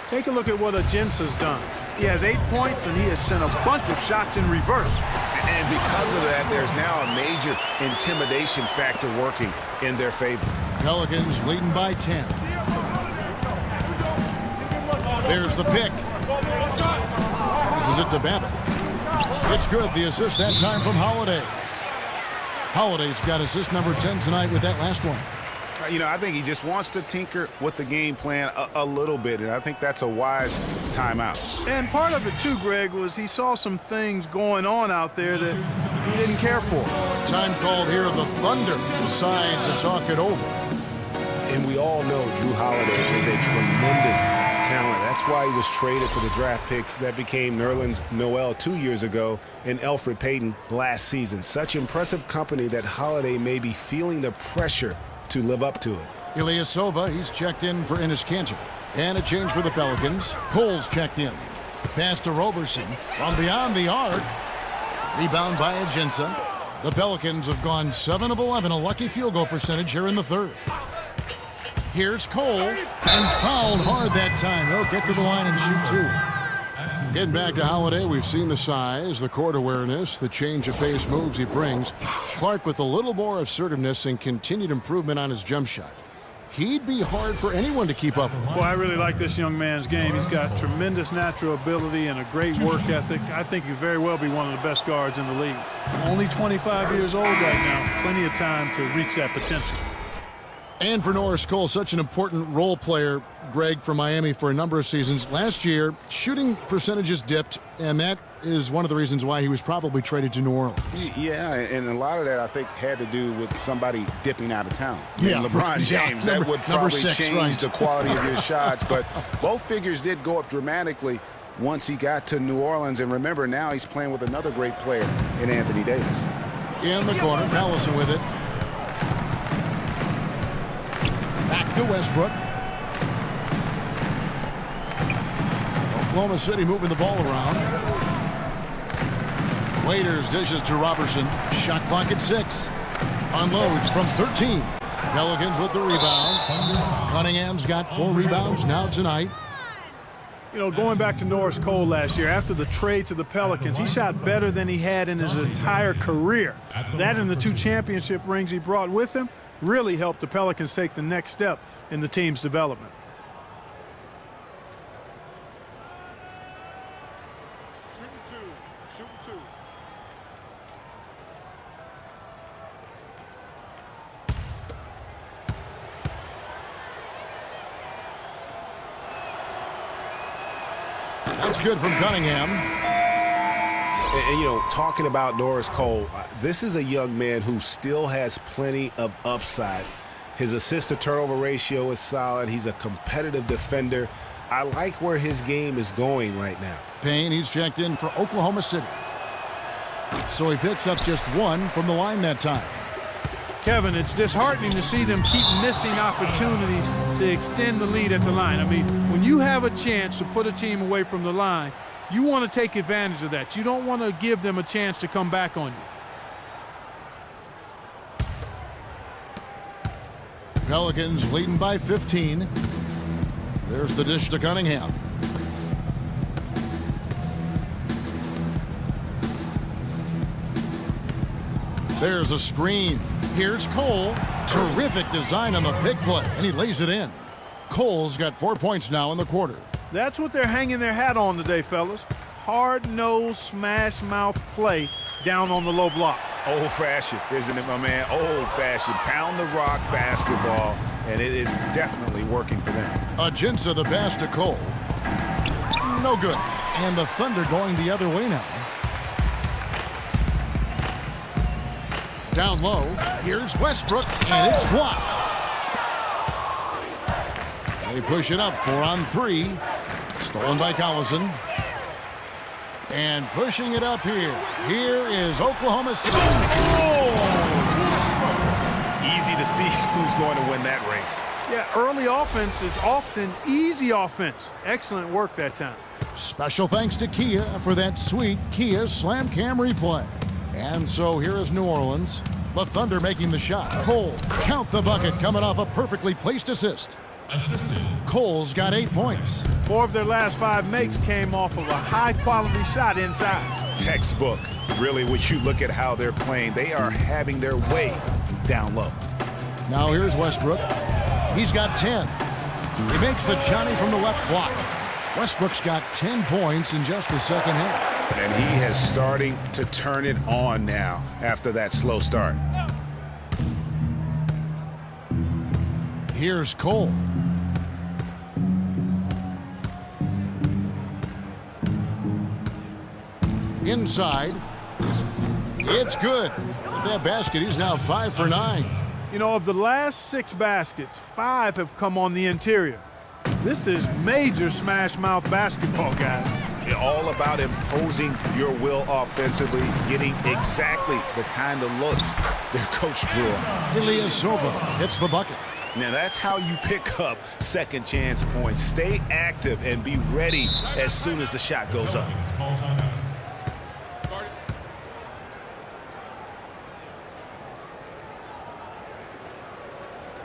Take a look at what Agensa's done. He has 8 points, and he has sent a bunch of shots in reverse. And because of that, there's now a major intimidation factor working in their favor. Pelicans leading by 10. There's the pick. This is it to Babbitt. It's good. The assist that time from Holiday. Holiday's got assist number 10 tonight with that last one. You know, I think he just wants to tinker with the game plan a little bit, and I think that's a wise timeout. And part of it, too, Greg, was he saw some things going on out there that he didn't care for. Time called here. The Thunder decide to talk it over. And we all know Drew Holiday is a tremendous talent. That's why he was traded for the draft picks that became Nerlens Noel 2 years ago and Elfrid Payton last season. Such impressive company that Holiday may be feeling the pressure to live up to it. Ilyasova, he's checked in for Enes Kanter. And a change for the Pelicans. Cole's checked in. Pass to Roberson from beyond the arc. Rebound by Agensa. The Pelicans have gone 7 of 11, a lucky field goal percentage here in the third. Here's Cole, and fouled hard that time. He'll get to the line and shoot 2. Getting back to Holiday, we've seen the size, the court awareness, the change of pace moves he brings. Clark with a little more assertiveness and continued improvement on his jump shot. He'd be hard for anyone to keep up with. Well, I really like this young man's game. He's got tremendous natural ability and a great work ethic. I think he'll very well be one of the best guards in the league. Only 25 years old right now. Plenty of time to reach that potential. And for Norris Cole, such an important role player, Greg, for Miami for a number of seasons. Last year, shooting percentages dipped, and that is one of the reasons why he was probably traded to New Orleans. Yeah, and a lot of that, I think, had to do with somebody dipping out of town. Yeah, LeBron James, that would probably change the quality of your shots. But both figures did go up dramatically once he got to New Orleans. And remember, now he's playing with another great player in Anthony Davis. In the corner, Pallison with it. Back to Westbrook. Oklahoma City moving the ball around. Waiters dishes to Robertson. Shot clock at 6. Unloads from 13. Pelicans with the rebound. Cunningham's got 4 rebounds now tonight. You know, going back to Norris Cole last year, after the trade to the Pelicans, he shot better than he had in his entire career. That and the 2 championship rings he brought with him really helped the Pelicans take the next step in the team's development. Shooting two. That's good from Cunningham. And, you know, talking about Norris Cole, this is a young man who still has plenty of upside. His assist-to-turnover ratio is solid. He's a competitive defender. I like where his game is going right now. Payne, he's checked in for Oklahoma City. So he picks up just 1 from the line that time. Kevin, it's disheartening to see them keep missing opportunities to extend the lead at the line. I mean, when you have a chance to put a team away from the line, you want to take advantage of that. You don't want to give them a chance to come back on you. Pelicans leading by 15. There's the dish to Cunningham. There's a screen. Here's Cole. Terrific design on the pick play, and he lays it in. Cole's got 4 points now in the quarter. That's what they're hanging their hat on today, fellas. Hard-nosed, smash-mouth play down on the low block. Old-fashioned, isn't it, my man? Old-fashioned. Pound the rock basketball, and it is definitely working for them. Agensa the pass to Cole. No good. And the Thunder going the other way now. Down low. Here's Westbrook, and it's blocked. They push it up 4 on 3. Stolen by Collison. And pushing it up here. Here is Oklahoma City. Oh! Easy to see who's going to win that race. Yeah, early offense is often easy offense. Excellent work that time. Special thanks to Kia for that sweet Kia Slam Cam replay. And so here is New Orleans. The Thunder making the shot. Cole, count the bucket, coming off a perfectly placed assist. Cole's got 8 points. 4 of their last 5 makes came off of a high-quality shot inside. Textbook. Really, when you look at how they're playing, they are having their way down low. Now here's Westbrook. He's got 10. He makes the Johnny from the left block. Westbrook's got 10 points in just the second half. And he is starting to turn it on now after that slow start. Here's Cole. Inside. It's good. With that basket, he's now 5 for 9. You know, of the last 6 baskets, 5 have come on the interior. This is major smash mouth basketball, guys. All about imposing your will offensively, getting exactly the kind of looks their coach drew up. Ilyasova hits the bucket. Now that's how you pick up second chance points. Stay active and be ready as soon as the shot goes up.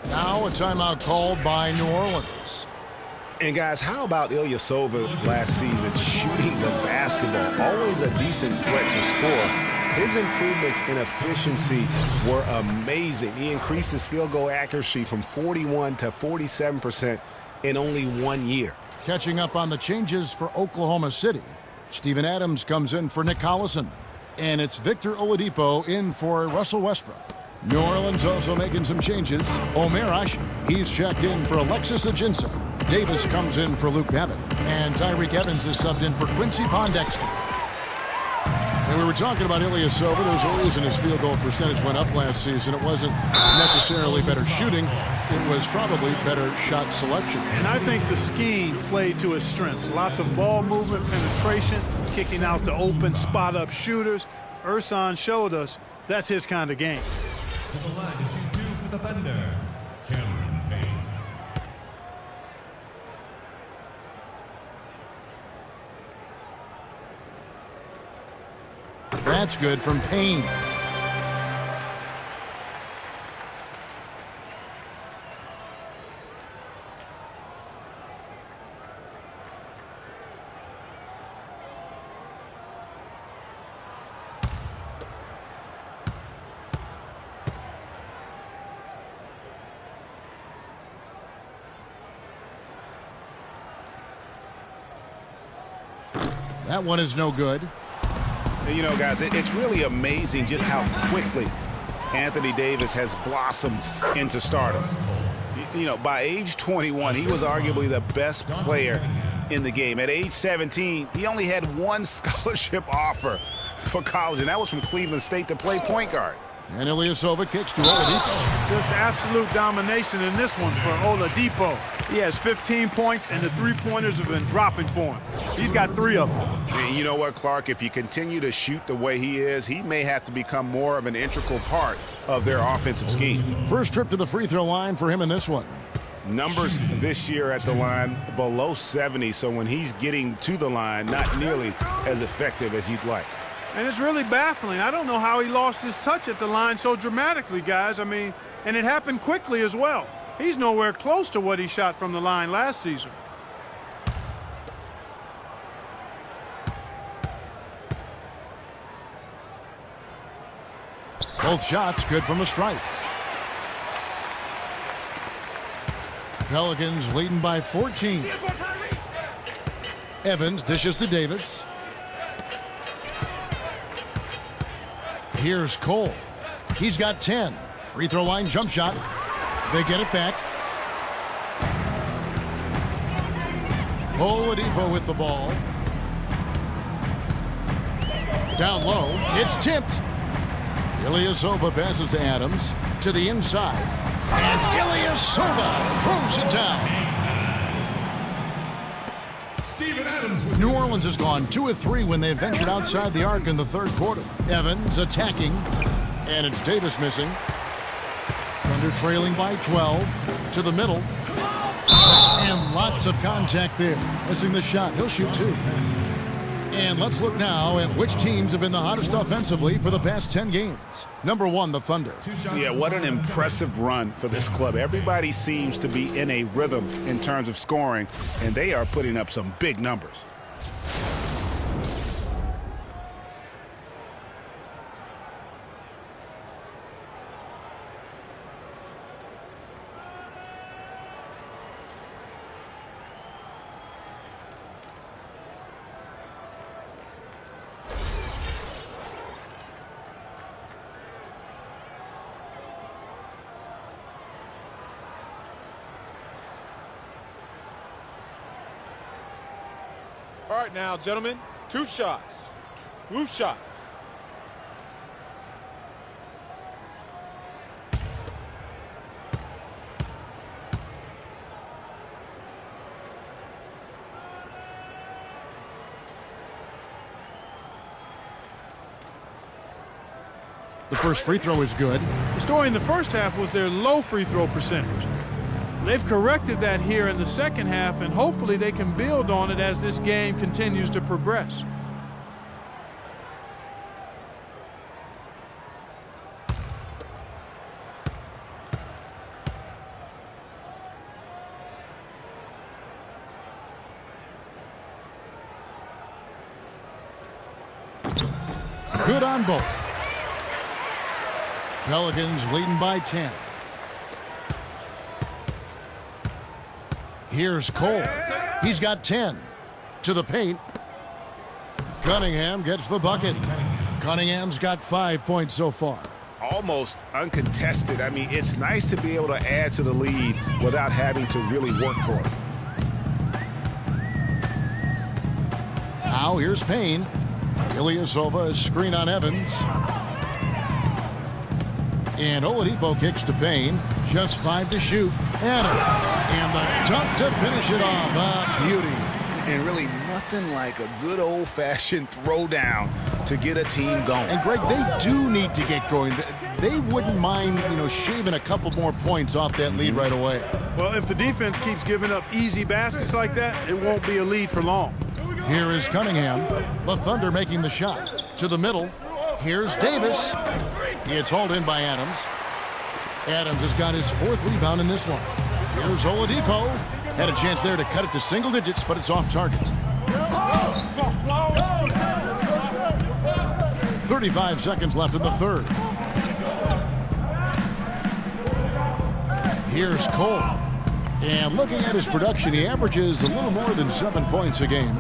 Now a timeout called by New Orleans. And guys, how about Ilyasova last season shooting the basketball? Always a decent threat to score. His improvements in efficiency were amazing. He increased his field goal accuracy from 41 to 47% in only 1 year. Catching up on the changes for Oklahoma City. Steven Adams comes in for Nick Collison. And it's Victor Oladipo in for Russell Westbrook. New Orleans also making some changes. Omer Ashe, he's checked in for Alexis Ajinça. Davis comes in for Luke Babbitt. And Tyreek Evans is subbed in for Quincy Pondexter. And we were talking about Ilyasova. There's a reason his field goal percentage went up last season. It wasn't necessarily better shooting. It was probably better shot selection. And I think the scheme played to his strengths. Lots of ball movement, penetration, kicking out to open spot-up shooters. Ersan showed us that's his kind of game. To the line to shoot 2 for the Thunder, Cameron Payne. That's good from Payne. That one is no good. You know, guys, it's really amazing just how quickly Anthony Davis has blossomed into stardom. You know, by age 21, he was arguably the best player in the game. At age 17, he only had 1 scholarship offer for college, and that was from Cleveland State to play point guard. And Ilyasova kicks to Oladipo. Just absolute domination in this one for Oladipo. He has 15 points, and the three-pointers have been dropping for him. He's got 3 of them. And you know what, Clark? If you continue to shoot the way he is, he may have to become more of an integral part of their offensive scheme. First trip to the free throw line for him in this one. Numbers this year at the line below 70, so when he's getting to the line, not nearly as effective as you'd like. And it's really baffling. I don't know how he lost his touch at the line so dramatically, guys. I mean, and it happened quickly as well. He's nowhere close to what he shot from the line last season. Both shots good from the stripe. Pelicans leading by 14. Evans dishes to Davis. Here's Cole. He's got 10. Free throw line jump shot. They get it back. Oladipo with the ball. Down low. It's tipped. Ilyasova passes to Adams. To the inside. And Ilyasova throws it down. New Orleans has gone 2 of 3 when they ventured outside the arc in the third quarter. Evans attacking. And it's Davis missing. Thunder trailing by 12. To the middle. And lots of contact there. Missing the shot. He'll shoot 2. And let's look now at which teams have been the hottest offensively for the past 10 games. Number 1, the Thunder. Yeah, what an impressive run for this club. Everybody seems to be in a rhythm in terms of scoring, and they are putting up some big numbers. All right, now, gentlemen, 2 shots. 2 shots. The first free throw is good. The story in the first half was their low free throw percentage. They've corrected that here in the second half, and hopefully they can build on it as this game continues to progress. Good on both. Pelicans leading by 10. Here's Cole. He's got 10. To the paint. Cunningham gets the bucket. Cunningham's got 5 points so far. Almost uncontested. I mean, it's nice to be able to add to the lead without having to really work for it. Now here's Payne. Ilyasova is screen on Evans. And Oladipo kicks to Payne. Just 5 to shoot. And the dunk to finish it off. A beauty. And really nothing like a good old-fashioned throwdown to get a team going. And Greg, they do need to get going. They wouldn't mind, shaving a couple more points off that lead right away. Well, if the defense keeps giving up easy baskets like that, it won't be a lead for long. Here is Cunningham. The Thunder making the shot. To the middle. Here's Davis. It's hauled in by Adams. Adams has got his 4th rebound in this one. Here's Oladipo. Had a chance there to cut it to single digits, but it's off target. 35 seconds left in the third. Here's Cole. And looking at his production, he averages a little more than 7 points a game.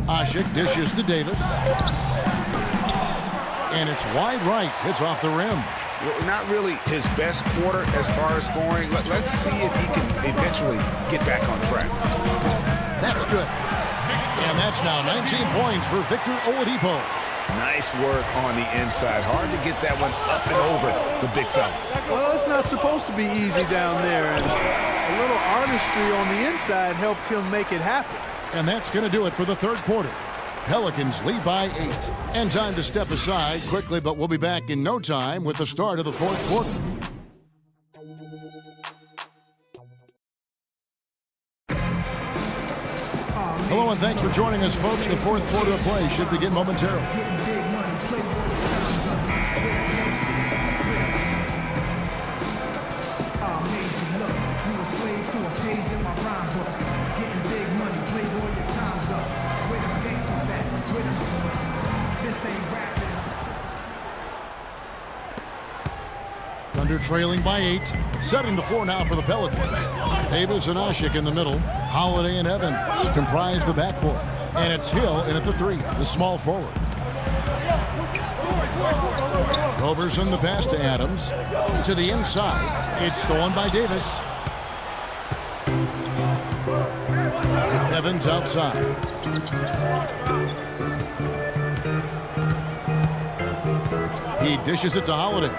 Ashik dishes to Davis. And it's wide right. It's off the rim. Well, not really his best quarter as far as scoring. Let's see if he can eventually get back on track. That's good. And that's now 19 points for Victor Oladipo. Nice work on the inside. Hard to get that one up and over the big fella. Well, it's not supposed to be easy down there, and a little artistry on the inside helped him make it happen. And that's going to do it for the third quarter. Pelicans lead by 8. And time to step aside quickly, but we'll be back in no time with the start of the fourth quarter. Hello and thanks for joining us, folks. The fourth quarter of play should begin momentarily. Thunder trailing by 8, setting the floor now for the Pelicans. Davis and Ashik in the middle. Holiday and Evans comprise the backcourt. And it's Hill in at the 3, the small forward. Roberson the pass to Adams. To the inside. It's stolen by Davis. Evans outside. He dishes it to Holiday.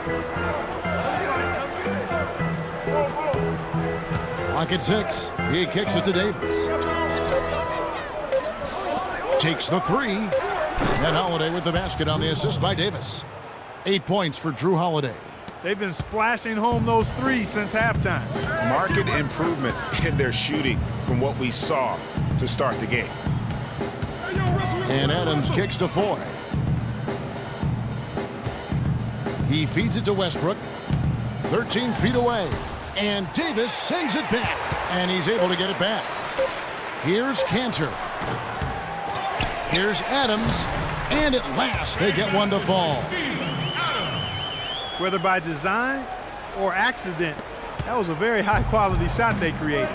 Clock at 6. He kicks it to Davis. Takes the 3. And Holiday with the basket on the assist by Davis. 8 points for Drew Holiday. They've been splashing home those threes since halftime. Marked improvement in their shooting from what we saw to start the game. And Adams kicks to Foy. He feeds it to Westbrook. 13 feet away. And Davis sends it back. And he's able to get it back. Here's Cantor. Here's Adams. And at last, they get one to fall. Whether by design or accident, that was a very high-quality shot they created.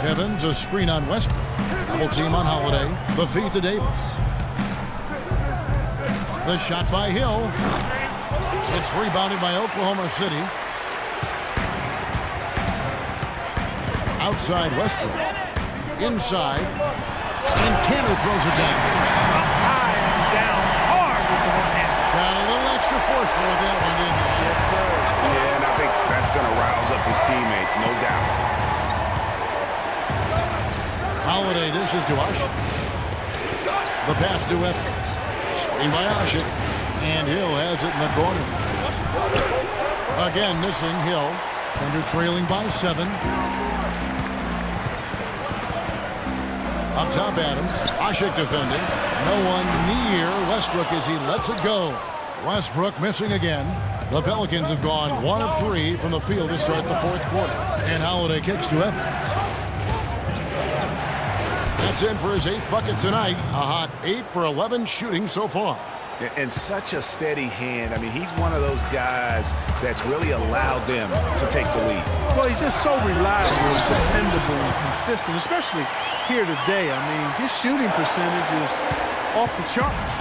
Evans, a screen on Westbrook. Double team on Holiday. The feed to Davis. The shot by Hill. It's rebounded by Oklahoma City. Outside Westbrook. Inside. And Cantor throws it down. High and down hard with the one hand. Got a little extra force for that one, didn't he? Yes, sir. Yeah, and I think that's going to rouse up his teammates, no doubt. Holiday dishes to Ashik. The pass to Evans. Screen by Ashik. And Hill has it in the corner. Again missing Hill. Thunder trailing by 7. Up top Adams. Ashik defending. No one near Westbrook as he lets it go. Westbrook missing again. The Pelicans have gone 1 of 3 from the field to start the fourth quarter. And Holiday kicks to Evans. That's in for his 8th bucket tonight. A hot 8 for 11 shooting so far. And such a steady hand. I mean, he's one of those guys that's really allowed them to take the lead. Well, he's just so reliable, dependable, and consistent, especially here today. I mean, his shooting percentage is off the charts.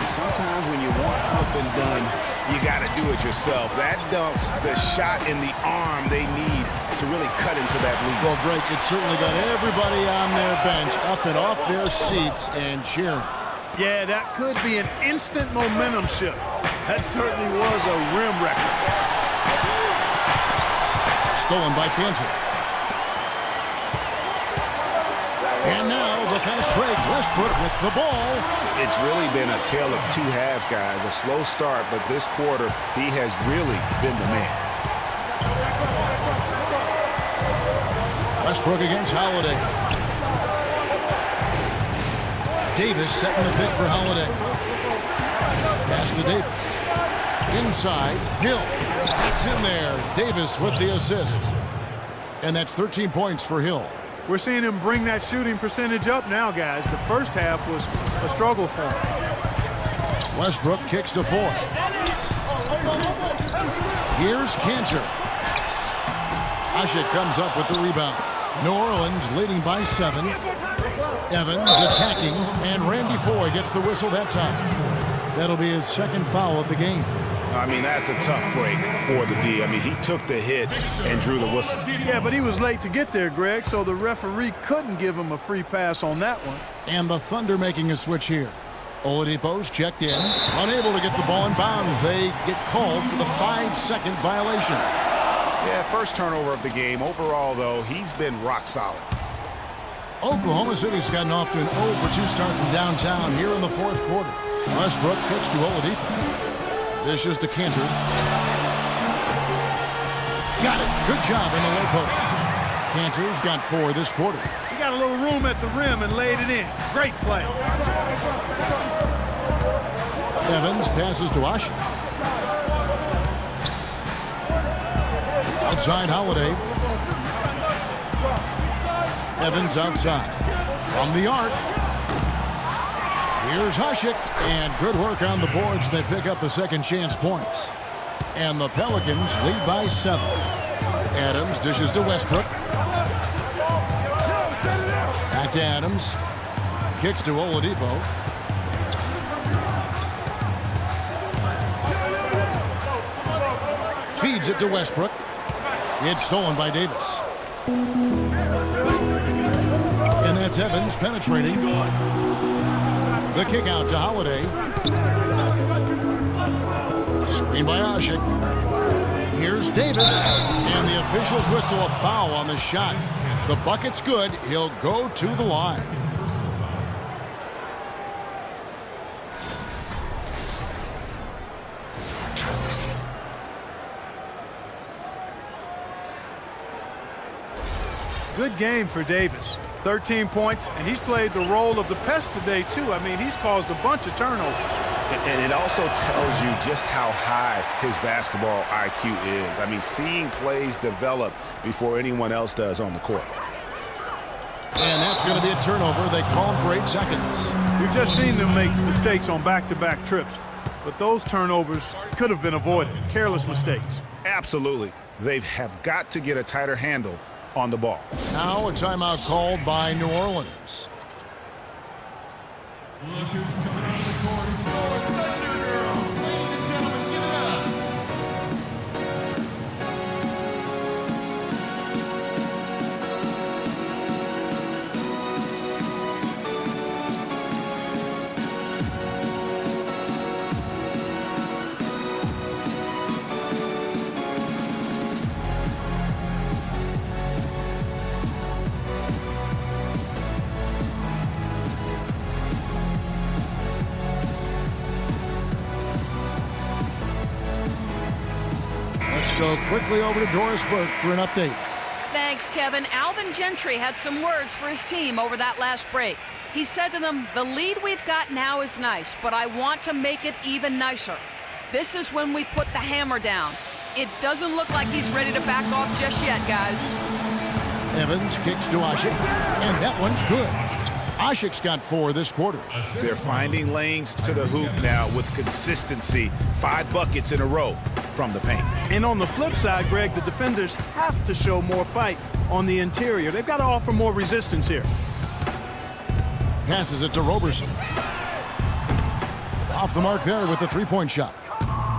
And sometimes when you want something done, you got to do it yourself. That dunks the shot in the arm they need to really cut into that lead. Well, Greg, it certainly got everybody on their bench up and off their seats and cheering. Yeah, that could be an instant momentum shift. That certainly was a rim record. Stolen by Kansas. And now the fast break. Westbrook with the ball. It's really been a tale of 2 halves, guys. A slow start, but this quarter, he has really been the man. Westbrook against Holiday. Davis setting the pick for Holiday. Pass to Davis. Inside, Hill. It's in there. Davis with the assist. And that's 13 points for Hill. We're seeing him bring that shooting percentage up now, guys. The first half was a struggle for him. Westbrook kicks to 4. Here's Cantor. Ashik comes up with the rebound. New Orleans leading by 7. Evans attacking, and Randy Foy gets the whistle that time. That'll be his 2nd foul of the game. I mean, that's a tough break for the D. I mean, he took the hit and drew the whistle. Yeah, but he was late to get there, Greg, so the referee couldn't give him a free pass on that one. And the Thunder making a switch here. Oladipo's checked in, unable to get the ball in bounds. They get called for the 5-second violation. Yeah, first turnover of the game. Overall, though, he's been rock solid. Oklahoma City's gotten off to an 0-for-2 start from downtown here in the fourth quarter. Westbrook kicks to Oladipo. This is to Cantor. Got it. Good job in the low post. Cantor's got 4 this quarter. He got a little room at the rim and laid it in. Great play. Evans passes to Ashik. Outside Holiday. Evans outside. From the arc. Here's Ashik. And good work on the boards. They pick up the second chance points. And the Pelicans lead by 7. Adams dishes to Westbrook. Back to Adams. Kicks to Oladipo. Feeds it to Westbrook. It's stolen by Davis. And that's Evans penetrating. The kick out to Holiday. Screen by Ashik. Here's Davis. And the officials whistle a foul on the shot. The bucket's good. He'll go to the line. good game for Davis. 13 points, and he's played the role of the pest today, too. I mean, he's caused a bunch of turnovers. And it also tells you just how high his basketball IQ is. I mean, seeing plays develop before anyone else does on the court. And that's going to be a turnover. They call him for 8 seconds. We've just seen them make mistakes on back-to-back trips, but those turnovers could have been avoided. Careless mistakes. Absolutely. They have got to get a tighter handle on the ball. Now a timeout called by New Orleans. Look who's coming on the court for the Thunder Girls. Ladies and gentlemen, give it up. Go quickly over to Doris Burke for an update. Thanks, Kevin. Alvin Gentry had some words for his team over that last break. He said to them, "The lead we've got now is nice, but I want to make it even nicer. This is when we put the hammer down." It doesn't look like he's ready to back off just yet, guys. Evans kicks to Ashik, and that one's good. Ashik's got 4 this quarter. They're finding lanes to the hoop now with consistency. 5 buckets in a row from the paint. And on the flip side, Greg, the defenders have to show more fight on the interior. They've got to offer more resistance here. Passes it to Roberson. Off the mark there with the 3-point shot.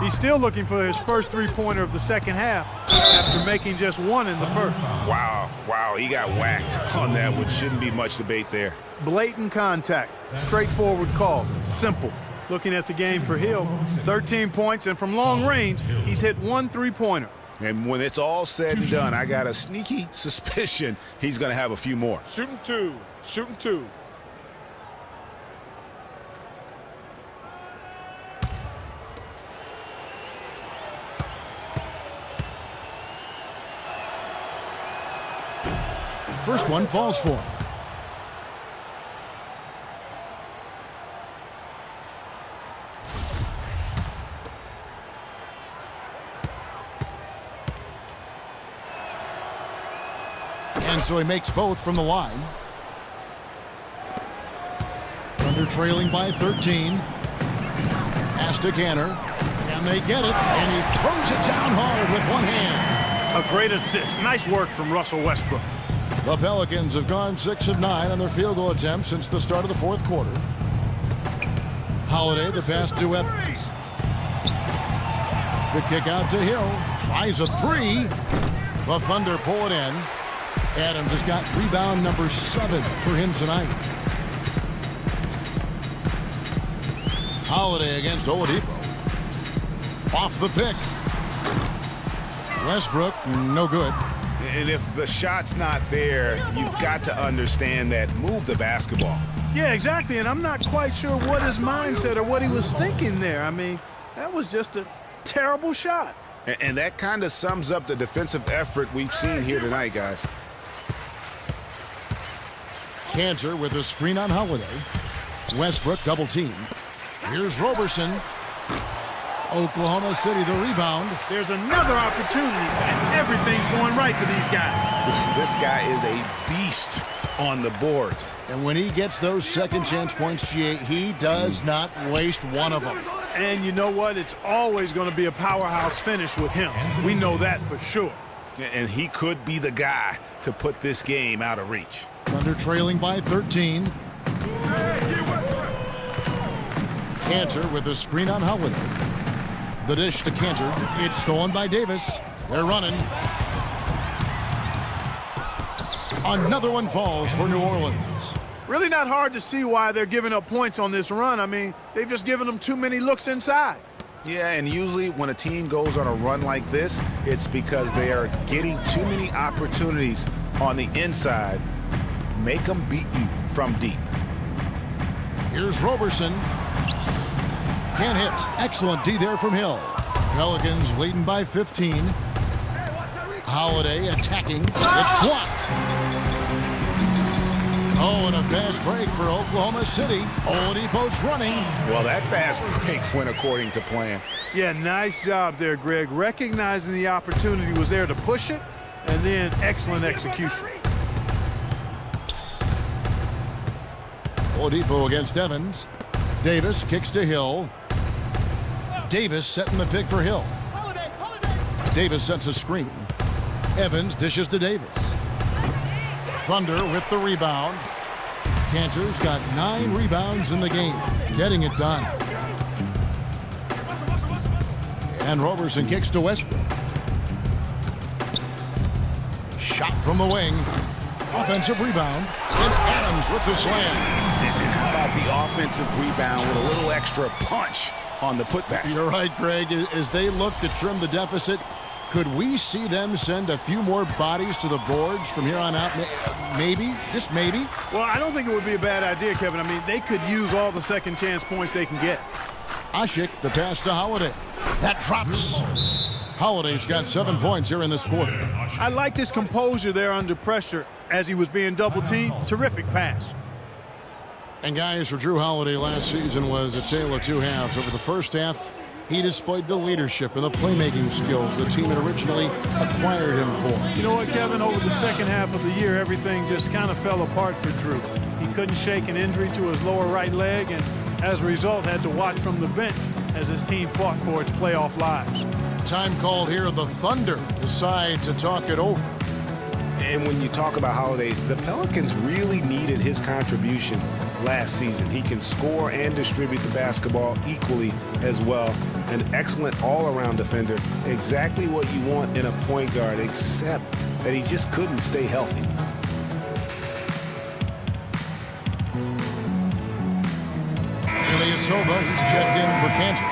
He's still looking for his first 3-pointer of the second half after making just 1 in the first. Wow, he got whacked on that one. Shouldn't be much debate there. Blatant contact, straightforward call, simple. Looking at the game for Hill, 13 points, and from long range, he's hit 1 3-pointer. And when it's all said and done, I got a sneaky suspicion he's going to have a few more. Shooting 2. Shooting 2. First one falls for him. And so he makes both from the line. Thunder trailing by 13. Pass to Canner. And they get it. And he throws it down hard with one hand. A great assist. Nice work from Russell Westbrook. The Pelicans have gone 6 of 9 on their field goal attempts since the start of the 4th quarter. Holiday, the pass to Evans. The kick out to Hill. Tries a 3. The Thunder pull it in. Adams has got rebound number 7 for him tonight. Holiday against Oladipo. Off the pick. Westbrook, no good. And if the shot's not there, you've got to understand that. Move the basketball. Yeah, exactly, and I'm not quite sure what his mindset or what he was thinking there. I mean, that was just a terrible shot. And that kind of sums up the defensive effort we've seen here tonight, guys. Cantor with a screen on Holiday. Westbrook double team. Here's Roberson. Oklahoma City the rebound. There's another opportunity, and everything's going right for these guys. This guy is a beast on the board. And when he gets those second chance points, GA, he does not waste one of them. And you know what? It's always going to be a powerhouse finish with him. We know that for sure. And he could be the guy to put this game out of reach. Thunder trailing by 13. Cantor with a screen on Holiday. The dish to Cantor. It's stolen by Davis. They're running. Another one falls for New Orleans. Really not hard to see why they're giving up points on this run. I mean, they've just given them too many looks inside. Yeah, and usually when a team goes on a run like this, it's because they are getting too many opportunities on the inside. Make them beat you from deep. Here's Roberson. Can't hit. Excellent D there from Hill. Pelicans leading by 15. Holiday attacking. It's blocked. Oh, and a fast break for Oklahoma City. Oladipo's running. Well, that fast break went according to plan. Yeah, nice job there, Greg. Recognizing the opportunity was there to push it, and then excellent execution. Oladipo against Evans. Davis kicks to Hill. Davis setting the pick for Hill. Davis sets a screen. Evans dishes to Davis. Thunder with the rebound. Cantor's got 9 rebounds in the game, getting it done. And Roberson kicks to Westbrook. Shot from the wing. Offensive rebound. And Adams with the slam. How about the offensive rebound with a little extra punch on the putback? You're right, Greg. As they look to trim the deficit, could we see them send a few more bodies to the boards from here on out? Maybe, just maybe. Well, I don't think it would be a bad idea, Kevin. I mean, they could use all the second chance points they can get. Ashik, the pass to Holiday. That drops. Holiday's got 7 points here in this quarter. I like his composure there under pressure as he was being double-teamed. Terrific pass. And guys, for Drew Holiday last season was a tale of two halves. Over the first half, he displayed the leadership and the playmaking skills the team had originally acquired him for. You know what, Kevin? Over the second half of the year, everything just kind of fell apart for Drew. He couldn't shake an injury to his lower right leg, and as a result, had to watch from the bench as his team fought for its playoff lives. Time called here. The Thunder decide to talk it over. And when you talk about Holiday, the Pelicans really needed his contribution last season. He can score and distribute the basketball equally as well. An excellent all-around defender. Exactly what you want in a point guard, except that he just couldn't stay healthy. Ilyasova, he's checked in for Cantor.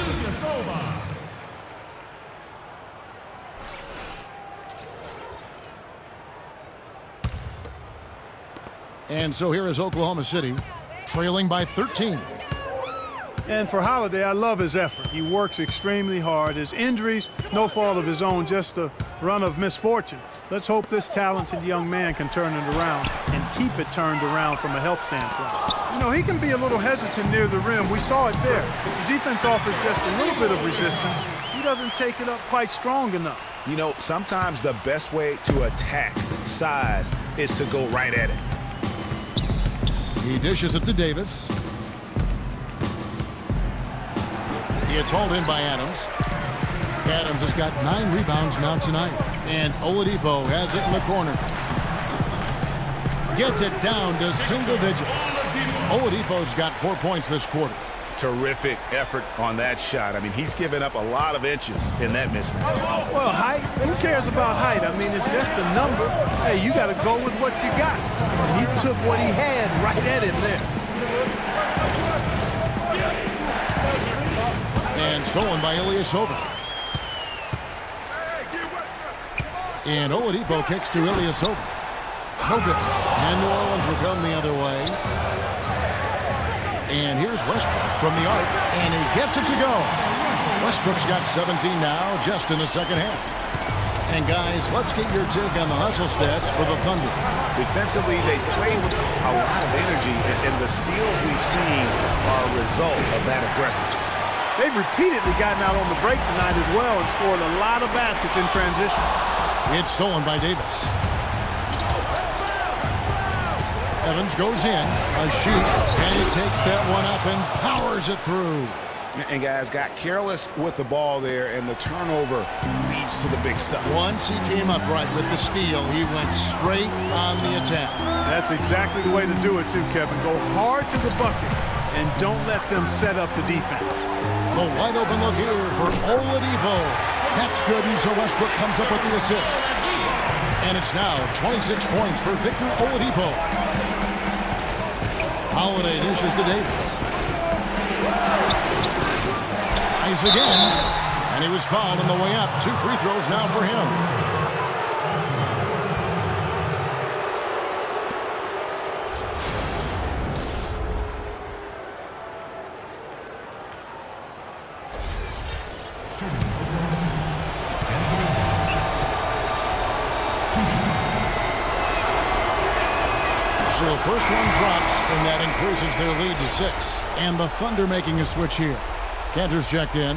Ilyasova. And so here is Oklahoma City, trailing by 13. And for Holiday, I love his effort. He works extremely hard. His injuries, no fault of his own, just a run of misfortune. Let's hope this talented young man can turn it around and keep it turned around from a health standpoint. You know, he can be a little hesitant near the rim. We saw it there. The defense offers just a little bit of resistance. He doesn't take it up quite strong enough. You know, sometimes the best way to attack size is to go right at it. He dishes it to Davis. It's hauled in by Adams. Adams has got 9 rebounds now tonight. And Oladipo has it in the corner. Gets it down to single digits. Oladipo's got 4 points this quarter. Terrific effort on that shot. I mean, he's given up a lot of inches in that mismatch. Well, height, who cares about height? I mean, it's just a number. Hey, you got to go with what you got. And he took what he had right at him there. And stolen by Ilyasova. And Oladipo kicks to Ilyasova. No good. And New Orleans will come the other way. And here's Westbrook from the arc, and he gets it to go. Westbrook's got 17 now, just in the second half. And guys, let's get your take on the hustle stats for the Thunder. Defensively, they play with a lot of energy, and the steals we've seen are a result of that aggressiveness. They've repeatedly gotten out on the break tonight as well and scored a lot of baskets in transition. It's stolen by Davis. Evans goes in, a shoot, and he takes that one up and powers it through. And guys got careless with the ball there, and the turnover leads to the big stuff. Once he came up right with the steal, he went straight on the attack. That's exactly the way to do it too, Kevin. Go hard to the bucket and don't let them set up the defense. The wide open look here for Oladipo. That's good, and so Westbrook comes up with the assist. And it's now 26 points for Victor Oladipo. Holiday dishes to Davis. Tries again, and he was fouled on the way up. 2 free throws now for him. So the first one drops, and that increases their lead to 6. And the Thunder making a switch here. Cantor's checked in.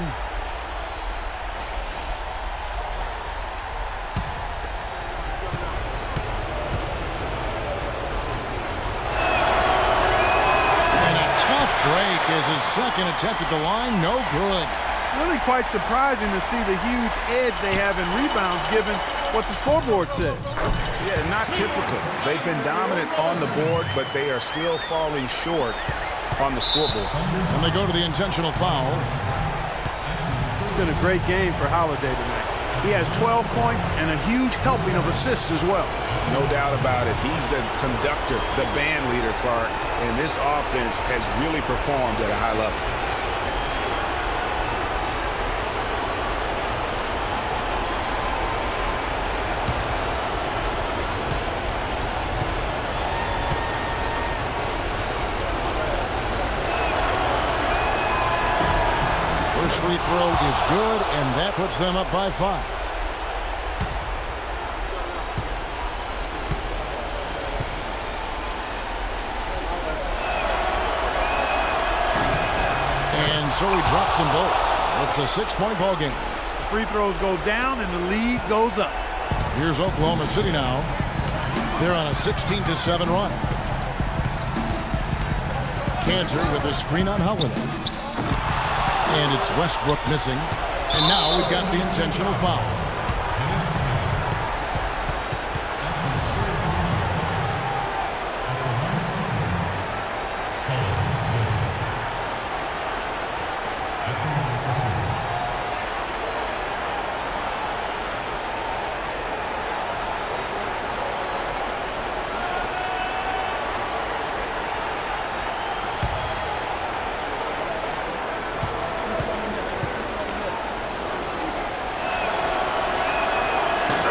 Break is his second attempt at the line. No good. Really quite surprising to see the huge edge they have in rebounds given what the scoreboard said. Yeah, not typical. They've been dominant on the board, but they are still falling short on the scoreboard. And they go to the intentional foul. It's been a great game for Holiday tonight. He has 12 points and a huge helping of assists as well. No doubt about it. He's the conductor, the band leader, Clark, and this offense has really performed at a high level. First free throw is good, and that puts them up by 5. And so he drops them both. It's a 6-point ball game. Free throws go down, and the lead goes up. Here's Oklahoma City now. They're on a 16-7 run. Cantor with the screen on Holiday. And it's Westbrook missing. And now we've got the intentional foul.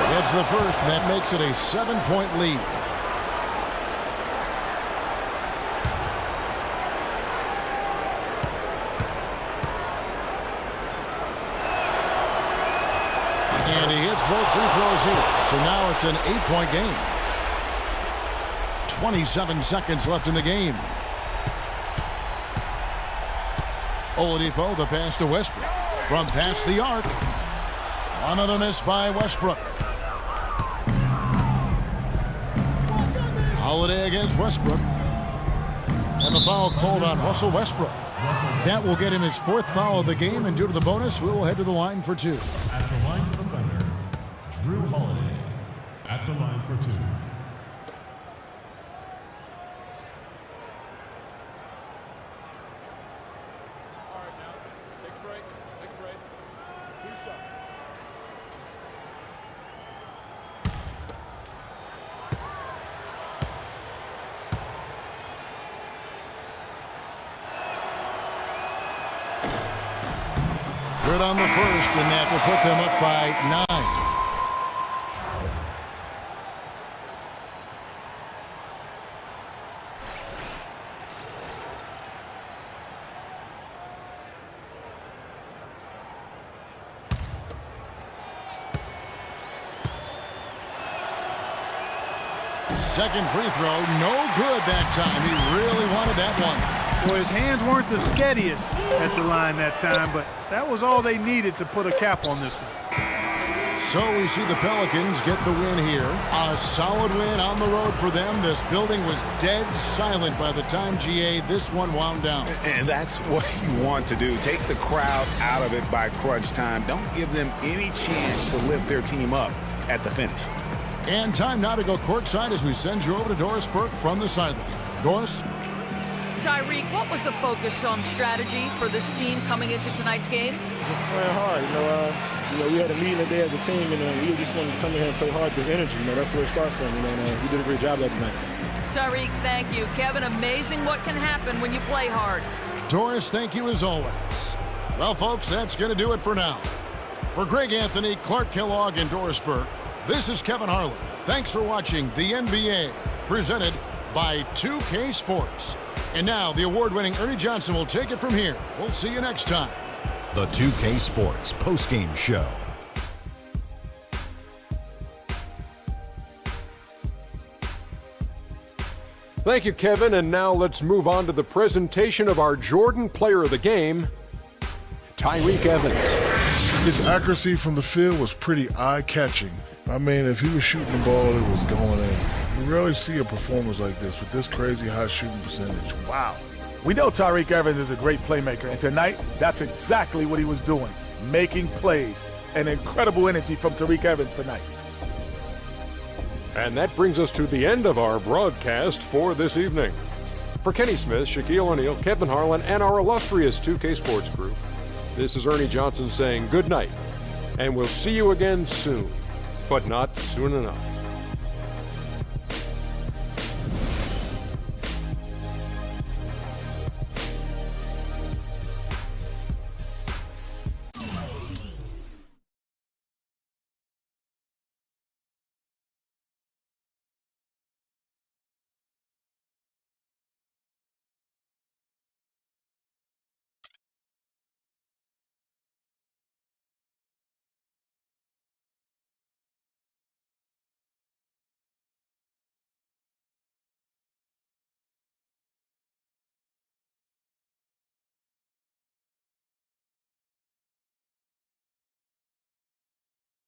That's the first, and that makes it a 7-point lead. And he hits both free throws here. So now it's an 8-point game. 27 seconds left in the game. Oladipo, the pass to Westbrook. From past the arc. Another miss by Westbrook. Holiday against Westbrook. And the foul called on Russell Westbrook. That will get him his 4th foul of the game, and due to the bonus, we will head to the line for 2. At the line for the Thunder, Drew Holiday. At the line for 2. All right, now, take a break. Take a break. 2 shots. Good on the first, and that will put them up by 9. Second free throw, no good that time. He really wanted that one. Well, his hands weren't the steadiest at the line that time, but that was all they needed to put a cap on this one. So we see the Pelicans get the win here. A solid win on the road for them. This building was dead silent by the time, GA, this one wound down. And that's what you want to do. Take the crowd out of it by crunch time. Don't give them any chance to lift their team up at the finish. And time now to go courtside as we send you over to Doris Burke from the sideline. Doris? Tyreek, what was the focus on strategy for this team coming into tonight's game? Playing hard. We had a meeting today as a team, and we just wanted to come in here and play hard with energy. That's where it starts from. And we did a great job that night. Tyreek, thank you. Kevin, amazing what can happen when you play hard. Doris, thank you as always. Well, folks, that's going to do it for now. For Greg Anthony, Clark Kellogg, and Doris Burke, this is Kevin Harlan. Thanks for watching the NBA, presented by 2K Sports. And now, the award-winning Ernie Johnson will take it from here. We'll see you next time. The 2K Sports postgame show. Thank you, Kevin. And now let's move on to the presentation of our Jordan Player of the Game, Tyreke Evans. His accuracy from the field was pretty eye-catching. I mean, if he was shooting the ball, it was going in. You rarely see a performance like this with this crazy high shooting percentage. Wow. We know Tyreke Evans is a great playmaker, and tonight, that's exactly what he was doing, making plays. An incredible energy from Tyreke Evans tonight. And that brings us to the end of our broadcast for this evening. For Kenny Smith, Shaquille O'Neal, Kevin Harlan, and our illustrious 2K Sports Group, this is Ernie Johnson saying good night, and we'll see you again soon, but not soon enough.